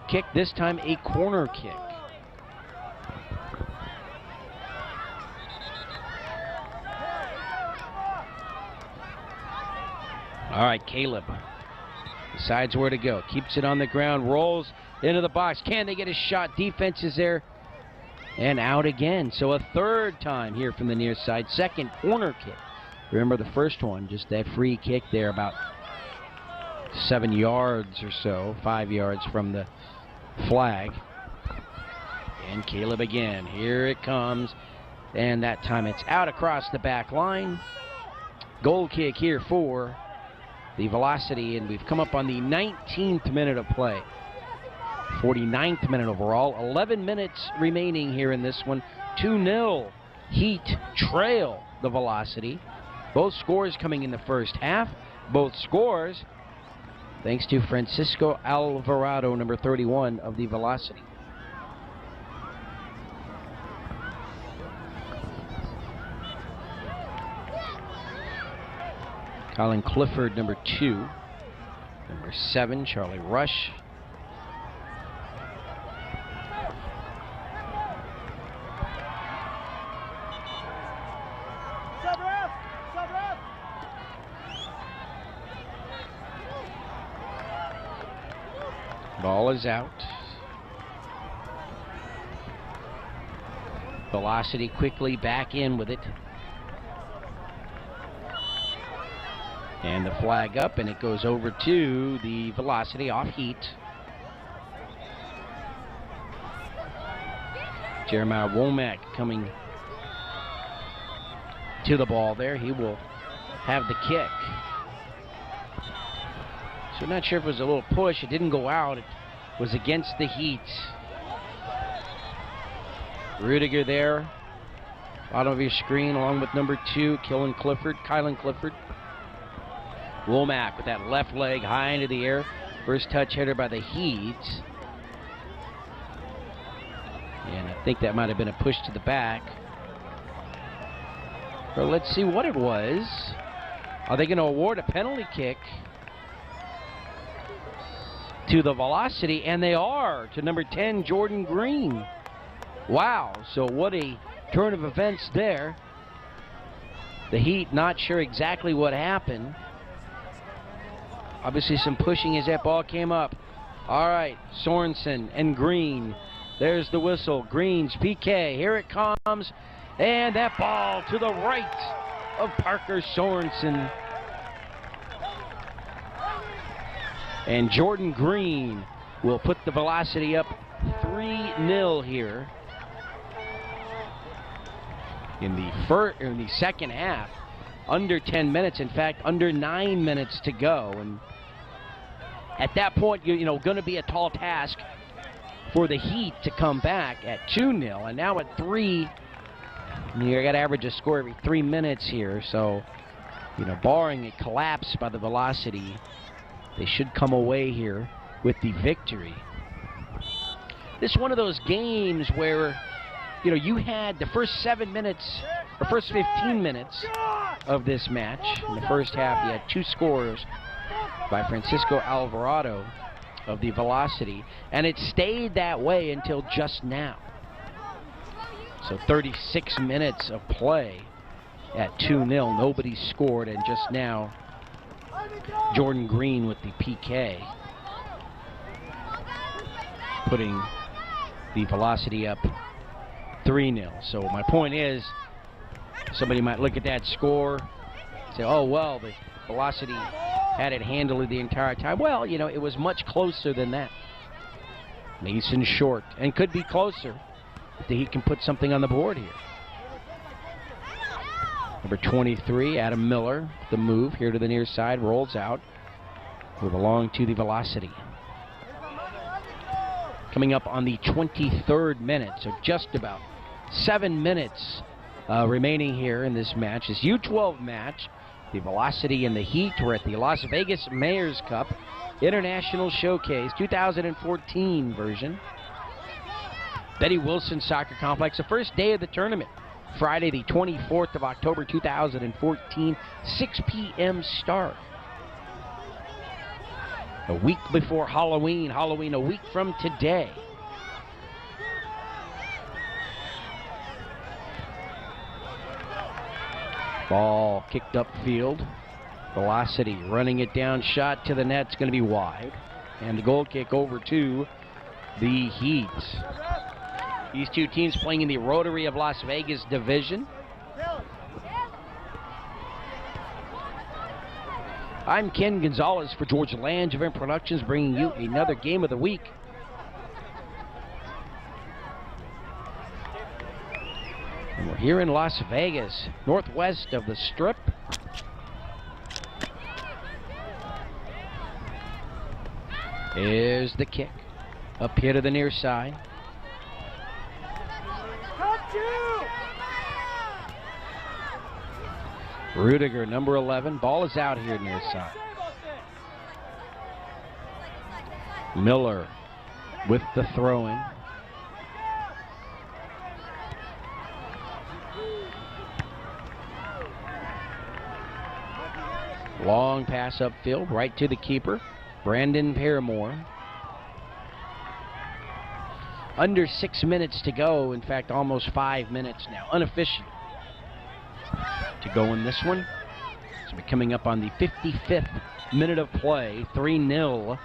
kick, this time a corner kick. All right, Caleb decides where to go. Keeps it on the ground, rolls into the box. Can they get a shot? Defense is there. And out again. So a third time here from the near side. Second corner kick. Remember the first one, just that free kick there about 7 yards or so, 5 yards from the flag. And Caleb again. Here it comes. And that time it's out across the back line. Goal kick here for the Velocity. And we've come up on the 19th minute of play. 49th minute overall. 11 minutes remaining here in this one. 2-0 Heat trail the Velocity. Both scores coming in the first half. Both scores thanks to Francisco Alvarado, number 31 of the Velocity. Colin Clifford, number 2. Number 7, Charlie Rush. Ball is out. Velocity quickly back in with it. And the flag up, and it goes over to the Velocity off heat. Jeremiah Womack coming to the ball there. He will have the kick. So not sure if it was a little push. It didn't go out. It was against the heat. Rudiger there, bottom of your screen, along with number 2, Kylan Clifford. Womack with that left leg high into the air. First touch header by the Heat. And I think that might have been a push to the back. Well, let's see what it was. Are they going to award a penalty kick to the Velocity? And they are, to number 10, Jordan Green. Wow, so what a turn of events there. The Heat not sure exactly what happened. Obviously some pushing as that ball came up. All right, Sorensen and Green. There's the whistle. Green's PK. Here it comes. And that ball to the right of Parker Sorensen. And Jordan Green will put the Velocity up 3-0 here in the second half. Under 10 minutes, in fact, under 9 minutes to go. And at that point, you know, going to be a tall task for the Heat to come back at 2-0. And now at 3, you got to average a score every 3 minutes here. So, you know, barring a collapse by the Velocity, they should come away here with the victory. This is one of those games where, you know, you had the first 7 minutes, or first 15 minutes of this match. In the first half, you had 2 scores by Francisco Alvarado of the Velocity, and it stayed that way until just now. So 36 minutes of play at 2-0. Nobody scored, and just now, Jordan Green with the PK, putting the Velocity up 3-0. So my point is, somebody might look at that score, say, oh, well, the Velocity had it handily the entire time. Well, you know, it was much closer than that. Mason Short, and could be closer if the Heat can put something on the board here. Number 23, Adam Miller, the move here to the near side, rolls out, move along to the Velocity. Coming up on the 23rd minute, so just about 7 minutes remaining here in this match. This U12 match, the Velocity and the Heat. We're at the Las Vegas Mayor's Cup International Showcase 2014 version. Betty Wilson Soccer Complex, the first day of the tournament, Friday the 24th of October 2014, 6 p.m. start. A week before Halloween, a week from today. Ball kicked upfield. Velocity running it down, shot to the net. It's going to be wide. And the goal kick over to the Heat. These two teams playing in the Rotary of Las Vegas division. I'm Ken Gonzalez for George Langevin Productions, bringing you another game of the week. And we're here in Las Vegas, northwest of the Strip. Here's the kick. Up here to the near side. Rudiger, number 11. Ball is out here near side. Miller with the throw-in. Long pass upfield, right to the keeper, Brandon Paramore. Under 6 minutes to go. In fact, almost 5 minutes now. Unofficial to go in this one. So we're coming up on the 55th minute of play. 3-0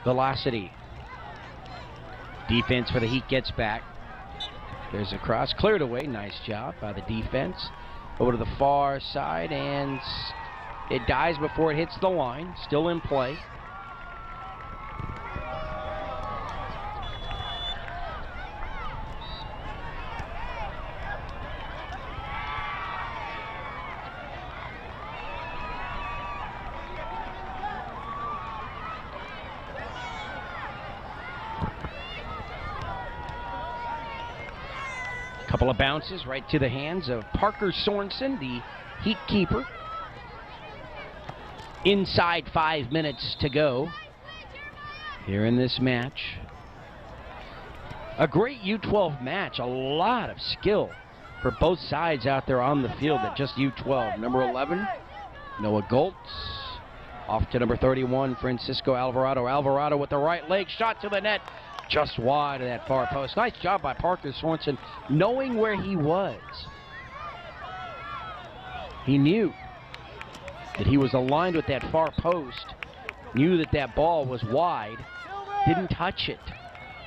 Velocity. Defense for the Heat gets back. There's a cross, cleared away. Nice job by the defense. Over to the far side, and it dies before it hits the line. Still in play. Couple of bounces right to the hands of Parker Sorensen, the Heat keeper. Inside 5 minutes to go here in this match. A great U12 match. A lot of skill for both sides out there on the field at just U12. Number 11, Noah Goltz. Off to number 31, Francisco Alvarado. Alvarado with the right leg, shot to the net. Just wide of that far post. Nice job by Parker Sorensen, knowing where he was. He knew that he was aligned with that far post, knew that that ball was wide, didn't touch it.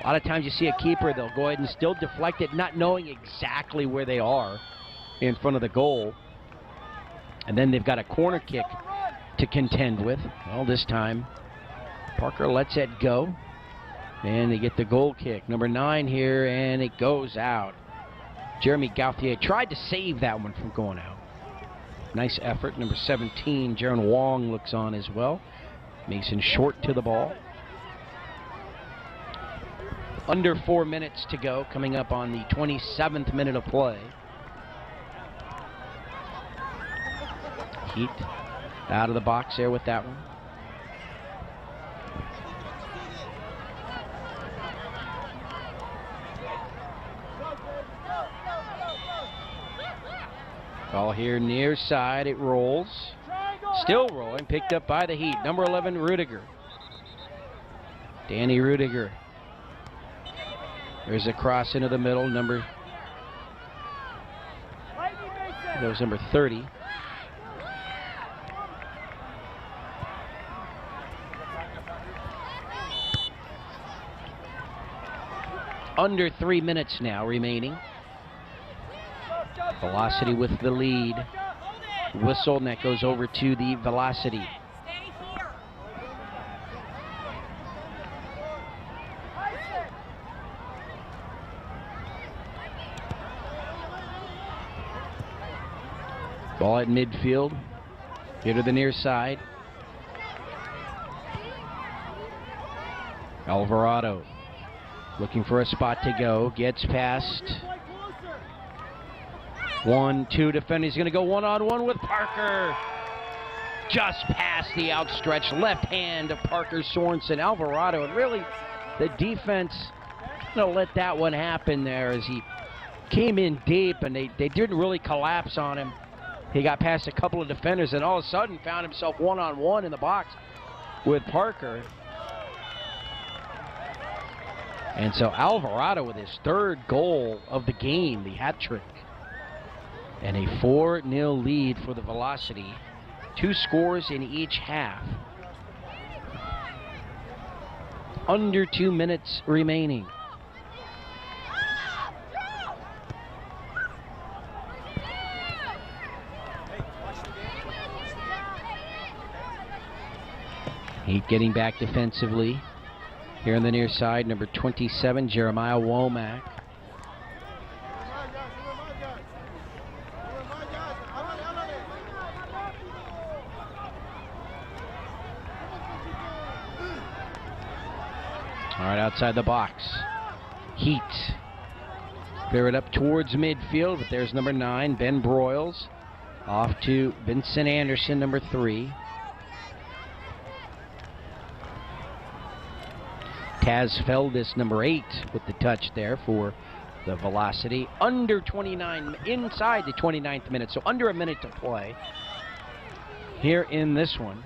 A lot of times you see a keeper, they'll go ahead and still deflect it, not knowing exactly where they are in front of the goal. And then they've got a corner kick to contend with. Well, this time, Parker lets it go. And they get the goal kick. Number 9 here, and it goes out. Jeremy Gauthier tried to save that one from going out. Nice effort. Number 17, Jaron Wong looks on as well. Mason Short to the ball. Under 4 minutes to go, coming up on the 27th minute of play. Heat out of the box there with that one. Ball here near side, it rolls. Still rolling, picked up by the Heat. Number 11, Rudiger. Danny Rudiger. There's a cross into the middle. That was number 30. Under 3 minutes now remaining. Velocity with the lead. Whistle, and that goes over to the Velocity. Ball at midfield. Here to the near side. Alvarado looking for a spot to go. Gets past 1-2 defenders. He's going to go one-on-one with Parker. Just past the outstretched left hand of Parker Sorensen. Alvarado, and really the defense let that one happen there as he came in deep, and they didn't really collapse on him. He got past a couple of defenders and all of a sudden found himself one-on-one in the box with Parker. And so Alvarado with his 3rd goal of the game, the hat trick. And a 4-0 lead for the Velocity. 2 scores in each half. Under 2 minutes remaining. Heat getting back defensively. Here on the near side, number 27, Jeremiah Womack. All right, outside the box. Heat. Clear it up towards midfield, but there's number 9, Ben Broyles. Off to Vincent Anderson, number 3. Taz Feldis, number 8, with the touch there for the Velocity. Under 29, inside the 29th minute, so under a minute to play. here in this one.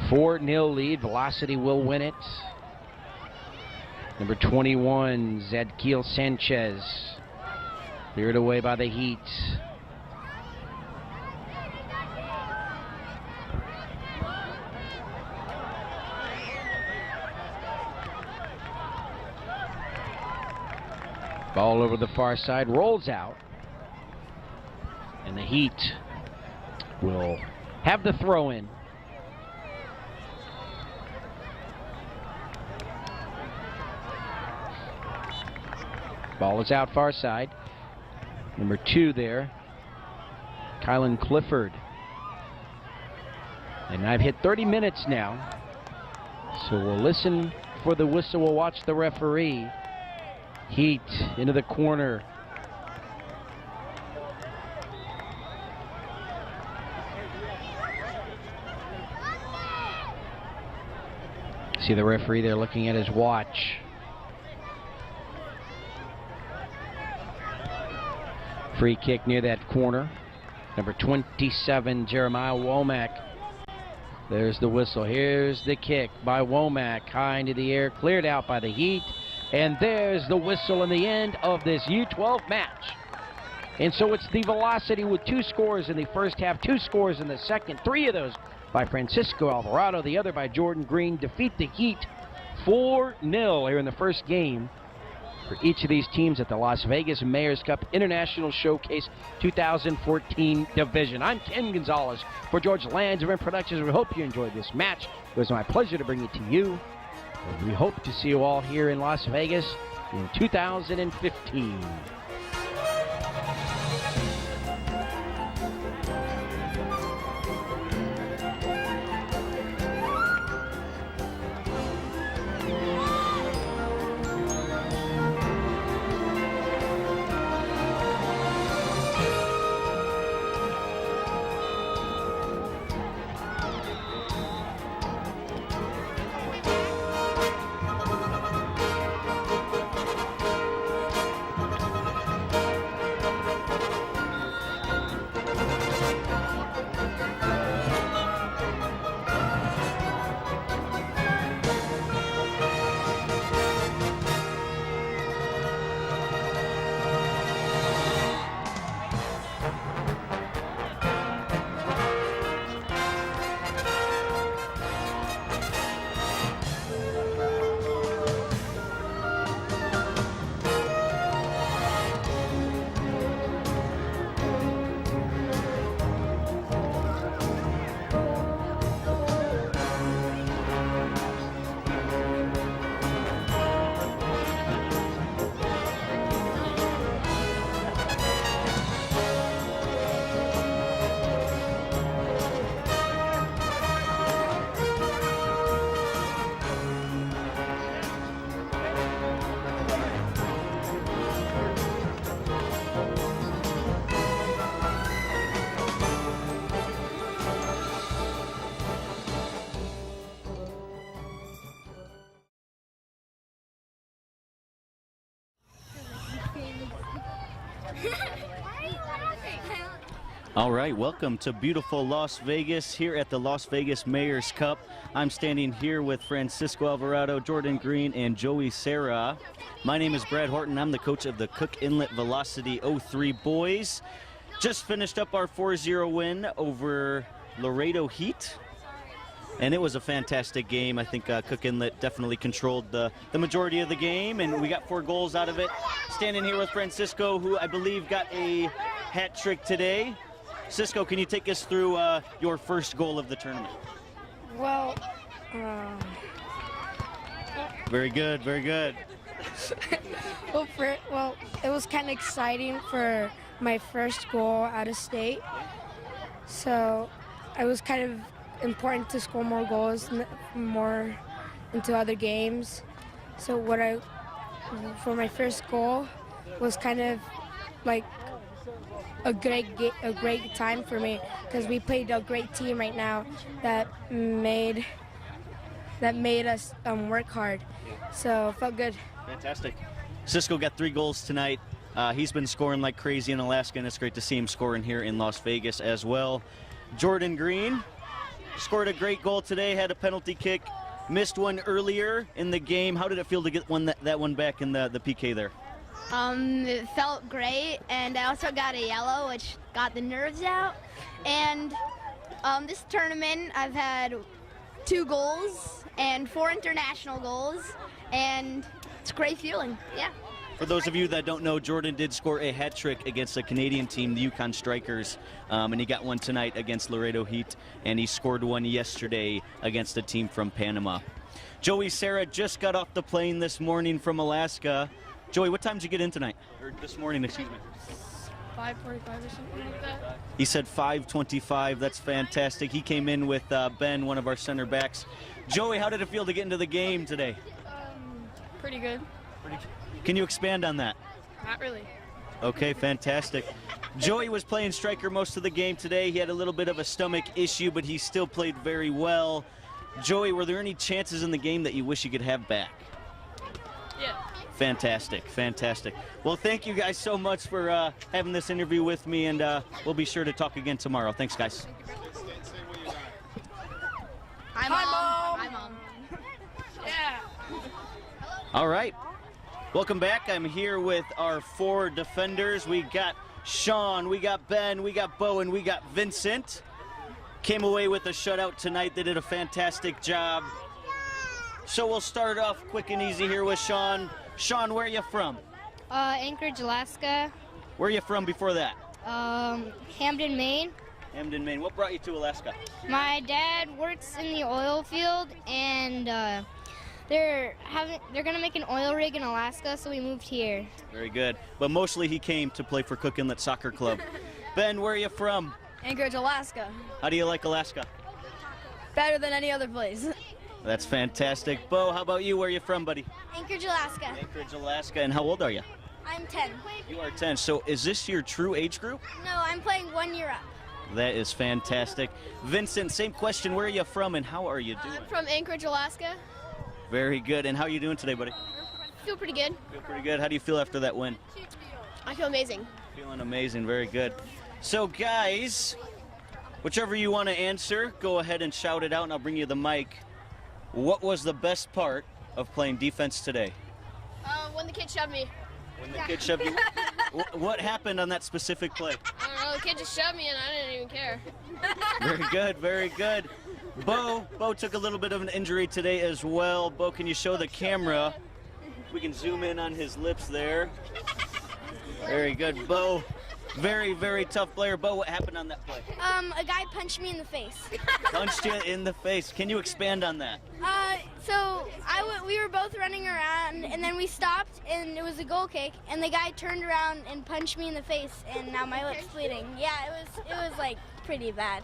4-0 lead. Velocity will win it. Number 21, Zadkiel Sanchez, cleared away by the Heat. Ball over the far side, rolls out, and the Heat will have the throw in. Ball is out far side. Number 2 there, Kylan Clifford. And I've hit 30 minutes now, so we'll listen for the whistle. We'll watch the referee. Heat into the corner. See the referee there looking at his watch. Free kick near that corner. Number 27, Jeremiah Womack. There's the whistle. Here's the kick by Womack. High into the air, cleared out by the Heat. And there's the whistle in the end of this U12 match. And so it's the Velocity with 2 scores in the first half, 2 scores in the second. 3 of those by Francisco Alvarado, the other by Jordan Green. Defeat the Heat 4-0 here in the first game for each of these teams at the Las Vegas Mayor's Cup International Showcase 2014 division. I'm Ken Gonzalez for George Landsman Productions. We hope you enjoyed this match. It was my pleasure to bring it to you. And we hope to see you all here in Las Vegas in 2015. All right, welcome to beautiful Las Vegas here at the Las Vegas Mayor's Cup. I'm standing here with Francisco Alvarado, Jordan Green, and Joey Serra. My name is Brad Horton. I'm the coach of the Cook Inlet Velocity 03 boys. Just finished up our 4-0 win over Laredo Heat. And it was a fantastic game. I think Cook Inlet definitely controlled the majority of the game, and we got 4 goals out of it. Standing here with Francisco, who I believe got a hat trick today. Cisco, can you take us through your first goal of the tournament? Well, very good, very good. well, it was kind of exciting for my first goal out of state. So it was kind of important to score more goals, more into other games. So for my first goal was kind of like a great time for me, because we played a great team right now that made us work hard. So it felt good. Fantastic. Cisco got 3 goals tonight. He's been scoring like crazy in Alaska, and it's great to see him scoring here in Las Vegas as well. Jordan Green scored a great goal today, had a penalty kick, missed one earlier in the game. How did it feel to get that one back in the PK there? It felt great, and I also got a yellow, which got the nerves out. And this tournament, I've had 2 goals and 4 international goals, and it's a great feeling, yeah. For those of you that don't know, Jordan did score a hat trick against a Canadian team, the Yukon Strikers, and he got one tonight against Laredo Heat, and he scored one yesterday against a team from Panama. Joey Serra just got off the plane this morning from Alaska. Joey, what time did you get in tonight? Or this morning, excuse me. 5:45 or something like that. He said 5:25. That's fantastic. He came in with Ben, one of our center backs. Joey, how did it feel to get into the game today? Pretty good. Can you expand on that? Not really. Okay, fantastic. Joey was playing striker most of the game today. He had a little bit of a stomach issue, but he still played very well. Joey, were there any chances in the game that you wish you could have back? Yeah. Fantastic, fantastic. Well, thank you guys so much for having this interview with me, and we'll be sure to talk again tomorrow. Thanks, guys. Hi, Mom. Hi, Mom. Yeah. All right. Welcome back. I'm here with our 4 defenders. We got Sean, we got Ben, we got Bo, and we got Vincent. Came away with a shutout tonight. They did a fantastic job. So we'll start off quick and easy here with Sean. Sean, where are you from? Anchorage, Alaska. Where are you from before that? Hamden, Maine. Hamden, Maine. What brought you to Alaska? My dad works in the oil field, and they're gonna make an oil rig in Alaska, so we moved here. Very good. But mostly he came to play for Cook Inlet Soccer Club. Ben, where are you from? Anchorage, Alaska. How do you like Alaska? Better than any other place. That's fantastic. Bo, how about you? Where are you from, buddy? Anchorage, Alaska. Anchorage, Alaska. And how old are you? I'm 10. You are 10. So is this your true age group? No, I'm playing 1 year up. That is fantastic. Vincent, same question. Where are you from and how are you doing? I'm from Anchorage, Alaska. Very good. And how are you doing today, buddy? Feel pretty good. Feel pretty good. How do you feel after that win? I feel amazing. Feeling amazing. Very good. So, guys, whichever you want to answer, go ahead and shout it out and I'll bring you the mic. What was the best part of playing defense today? When the kid shoved me. When the kid shoved you? What happened on that specific play? I don't know, the kid just shoved me and I didn't even care. Very good, very good. Bo took a little bit of an injury today as well. Bo, can you show the camera? We can zoom in on his lips there. Very good, Bo. Very, very tough player. Bo, what happened on that play? A guy punched me in the face. Punched you in the face. Can you expand on that? So we were both running around, and then we stopped, and it was a goal kick, and the guy turned around and punched me in the face, and now my lip's bleeding. Yeah, it was like pretty bad.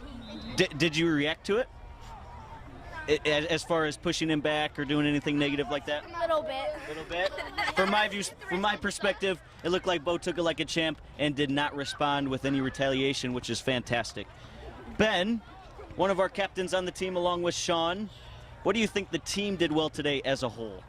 Did you react to it? As far as pushing him back or doing anything negative like that? A little bit. A little bit? From my perspective, it looked like Bo took it like a champ and did not respond with any retaliation, which is fantastic. Ben, one of our captains on the team along with Sean, what do you think the team did well today as a whole?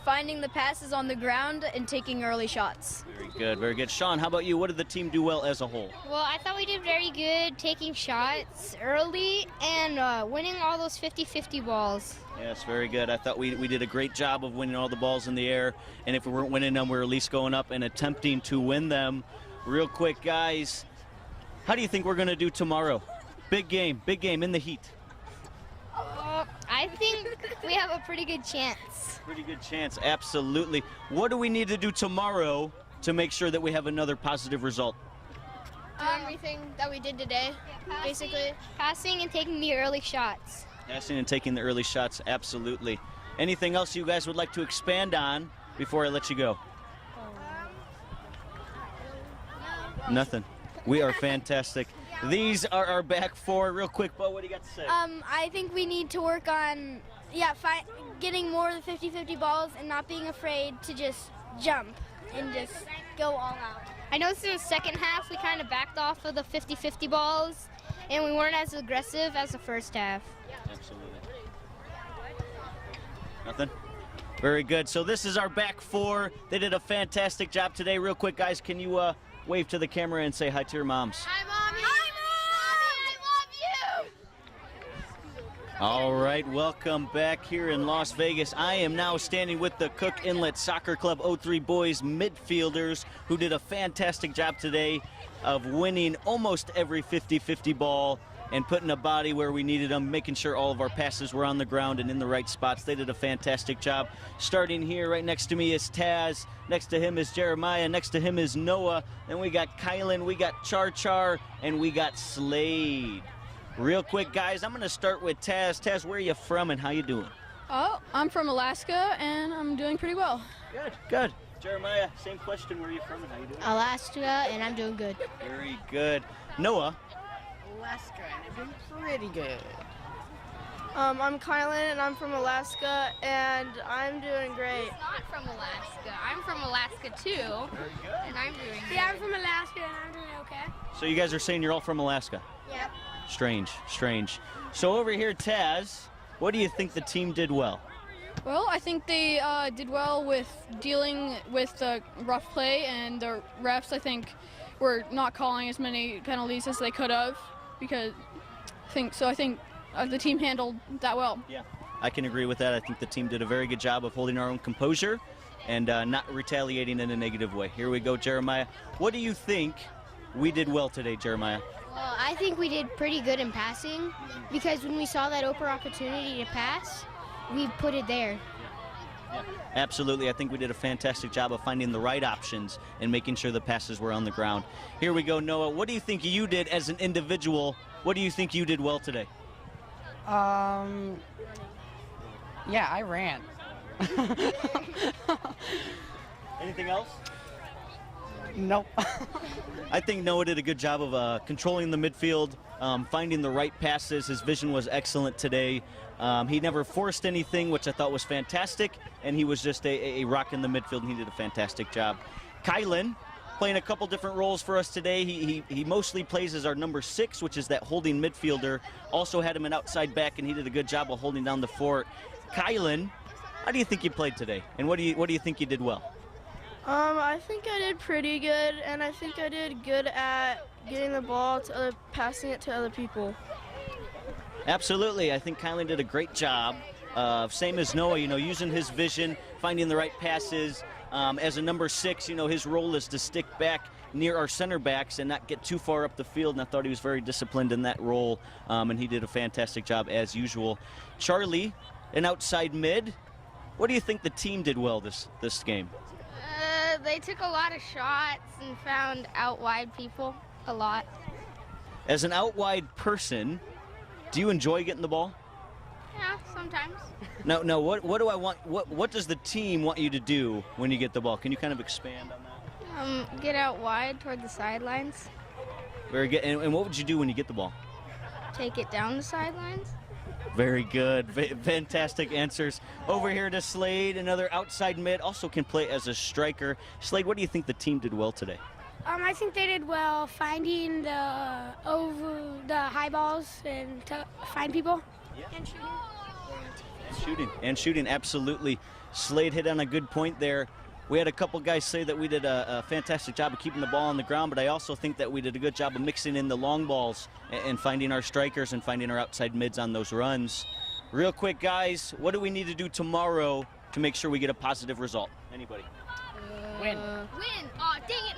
Finding the passes on the ground and taking early shots. Very good, very good. Sean, how about you? What did the team do well as a whole? Well, I thought we did very good taking shots early and winning all those 50-50 balls. Yes, very good. I thought we did a great job of winning all the balls in the air, and if we weren't winning them, we were at least going up and attempting to win them. Real quick, guys, how do you think we're going to do tomorrow? Big game in the heat. I think we have a pretty good chance. Pretty good chance, absolutely. What do we need to do tomorrow to make sure that we have another positive result? Do everything that we did today, basically. Passing and taking the early shots. Passing and taking the early shots, absolutely. Anything else you guys would like to expand on before I let you go? Nothing. We are fantastic. These are our back 4. Real quick, Bo, what do you got to say? I think we need to work on, getting more of the 50-50 balls and not being afraid to just jump and just go all out. I noticed in the second half we kind of backed off of the 50-50 balls and we weren't as aggressive as the first half. Absolutely. Nothing? Very good. So this is our back four. They did a fantastic job today. Real quick, guys, can you wave to the camera and say hi to your moms? Hi, Mommy. Hi, Mom. I love you. All right, welcome back here in Las Vegas. I am now standing with the Cook Inlet Soccer Club 03 boys midfielders who did a fantastic job today of winning almost every 50-50 ball and putting a body where we needed them, making sure all of our passes were on the ground and in the right spots. They did a fantastic job. Starting here, right next to me is Taz. Next to him is Jeremiah. Next to him is Noah. Then we got Kylan, we got Char, and we got Slade. Real quick, guys, I'm going to start with Taz. Taz, where are you from and how you doing? Oh, I'm from Alaska, and I'm doing pretty well. Good, good. Jeremiah, same question. Where are you from and how you doing? Alaska, and I'm doing good. Very good. Noah. Alaska, and I'm doing pretty good. I'm Kylan, and I'm from Alaska, and I'm doing great. Not from Alaska. I'm from Alaska too, and I'm doing good. Yeah, I'm from Alaska and I'm doing okay. So you guys are saying you're all from Alaska? Yep. Strange, strange. So over here, Taz, what do you think the team did well? Well, I think they did well with dealing with the rough play, and the refs, I think, were not calling as many penalties as they could have, because I think the team handled that well. Yeah, I can agree with that. I think the team did a very good job of holding our own composure and not retaliating in a negative way. Here we go, Jeremiah. What do you think we did well today, Jeremiah? Well, I think we did pretty good in passing, because when we saw that open opportunity to pass, we put it there. Yeah, absolutely. I think we did a fantastic job of finding the right options and making sure the passes were on the ground. Here we go, Noah. What do you think you did as an individual? What do you think you did well today? Yeah, I ran. Anything else? Nope. I think Noah did a good job of controlling the midfield, finding the right passes. His vision was excellent today. He never forced anything, which I thought was fantastic, and he was just a rock in the midfield, and he did a fantastic job. Kylan, playing a couple different roles for us today. He mostly plays as our number 6, which is that holding midfielder. Also had him an outside back, and he did a good job of holding down the fort. Kylan, how do you think you played today, and what do you think you did well? I think I did pretty good, and I think I did good at getting the ball to passing it to other people. Absolutely. I think Kylan did a great job. Same as Noah, using his vision, finding the right passes. As a number 6, his role is to stick back near our center backs and not get too far up the field, and I thought he was very disciplined in that role, and he did a fantastic job as usual. Charlie, an outside mid. What do you think the team did well this game? They took a lot of shots and found out wide people a lot. As an out wide person, do you enjoy getting the ball? Yeah, sometimes. No. What do I want? What does the team want you to do when you get the ball? Can you kind of expand on that? Get out wide toward the sidelines. Very good. And what would you do when you get the ball? Take it down the sidelines. Very good. Fantastic answers. Over here to Slade, another outside mid, also can play as a striker. Slade, what do you think the team did well today? I think they did well finding the high balls and to find people. Yeah. And shooting. Shooting, absolutely. Slade hit on a good point there. We had a couple guys say that we did a fantastic job of keeping the ball on the ground, but I also think that we did a good job of mixing in the long balls and finding our strikers and finding our outside mids on those runs. Real quick, guys, what do we need to do tomorrow to make sure we get a positive result? Anybody? Win. Win! Aw, dang it,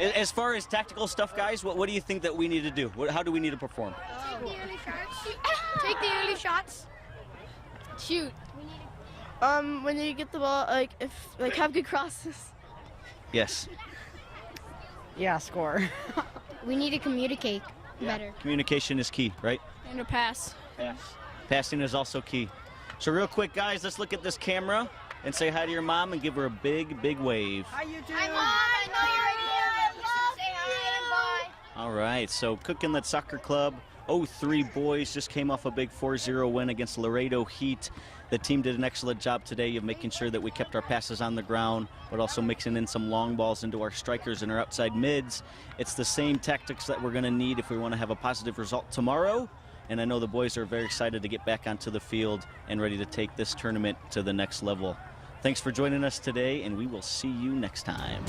Noah! As far as tactical stuff, guys, what do you think that we need to do? How do we need to perform? Take the early shots. Shoot. When you get the ball, have good crosses. Yes. Yeah, score. We need to communicate better. Communication is key, right? And a pass. Pass. Passing is also key. So real quick, guys, let's look at this camera and say hi to your mom and give her a big, big wave. How you doing? Hi, Mom! I know you're here! Love Say hi and bye! All right, so Cook Inlet Soccer Club 03 boys just came off a big 4-0 win against Laredo Heat. The team did an excellent job today of making sure that we kept our passes on the ground, but also mixing in some long balls into our strikers and our outside mids. It's the same tactics that we're going to need if we want to have a positive result tomorrow. and I know the boys are very excited to get back onto the field and ready to take this tournament to the next level. Thanks for joining us today, and we will see you next time.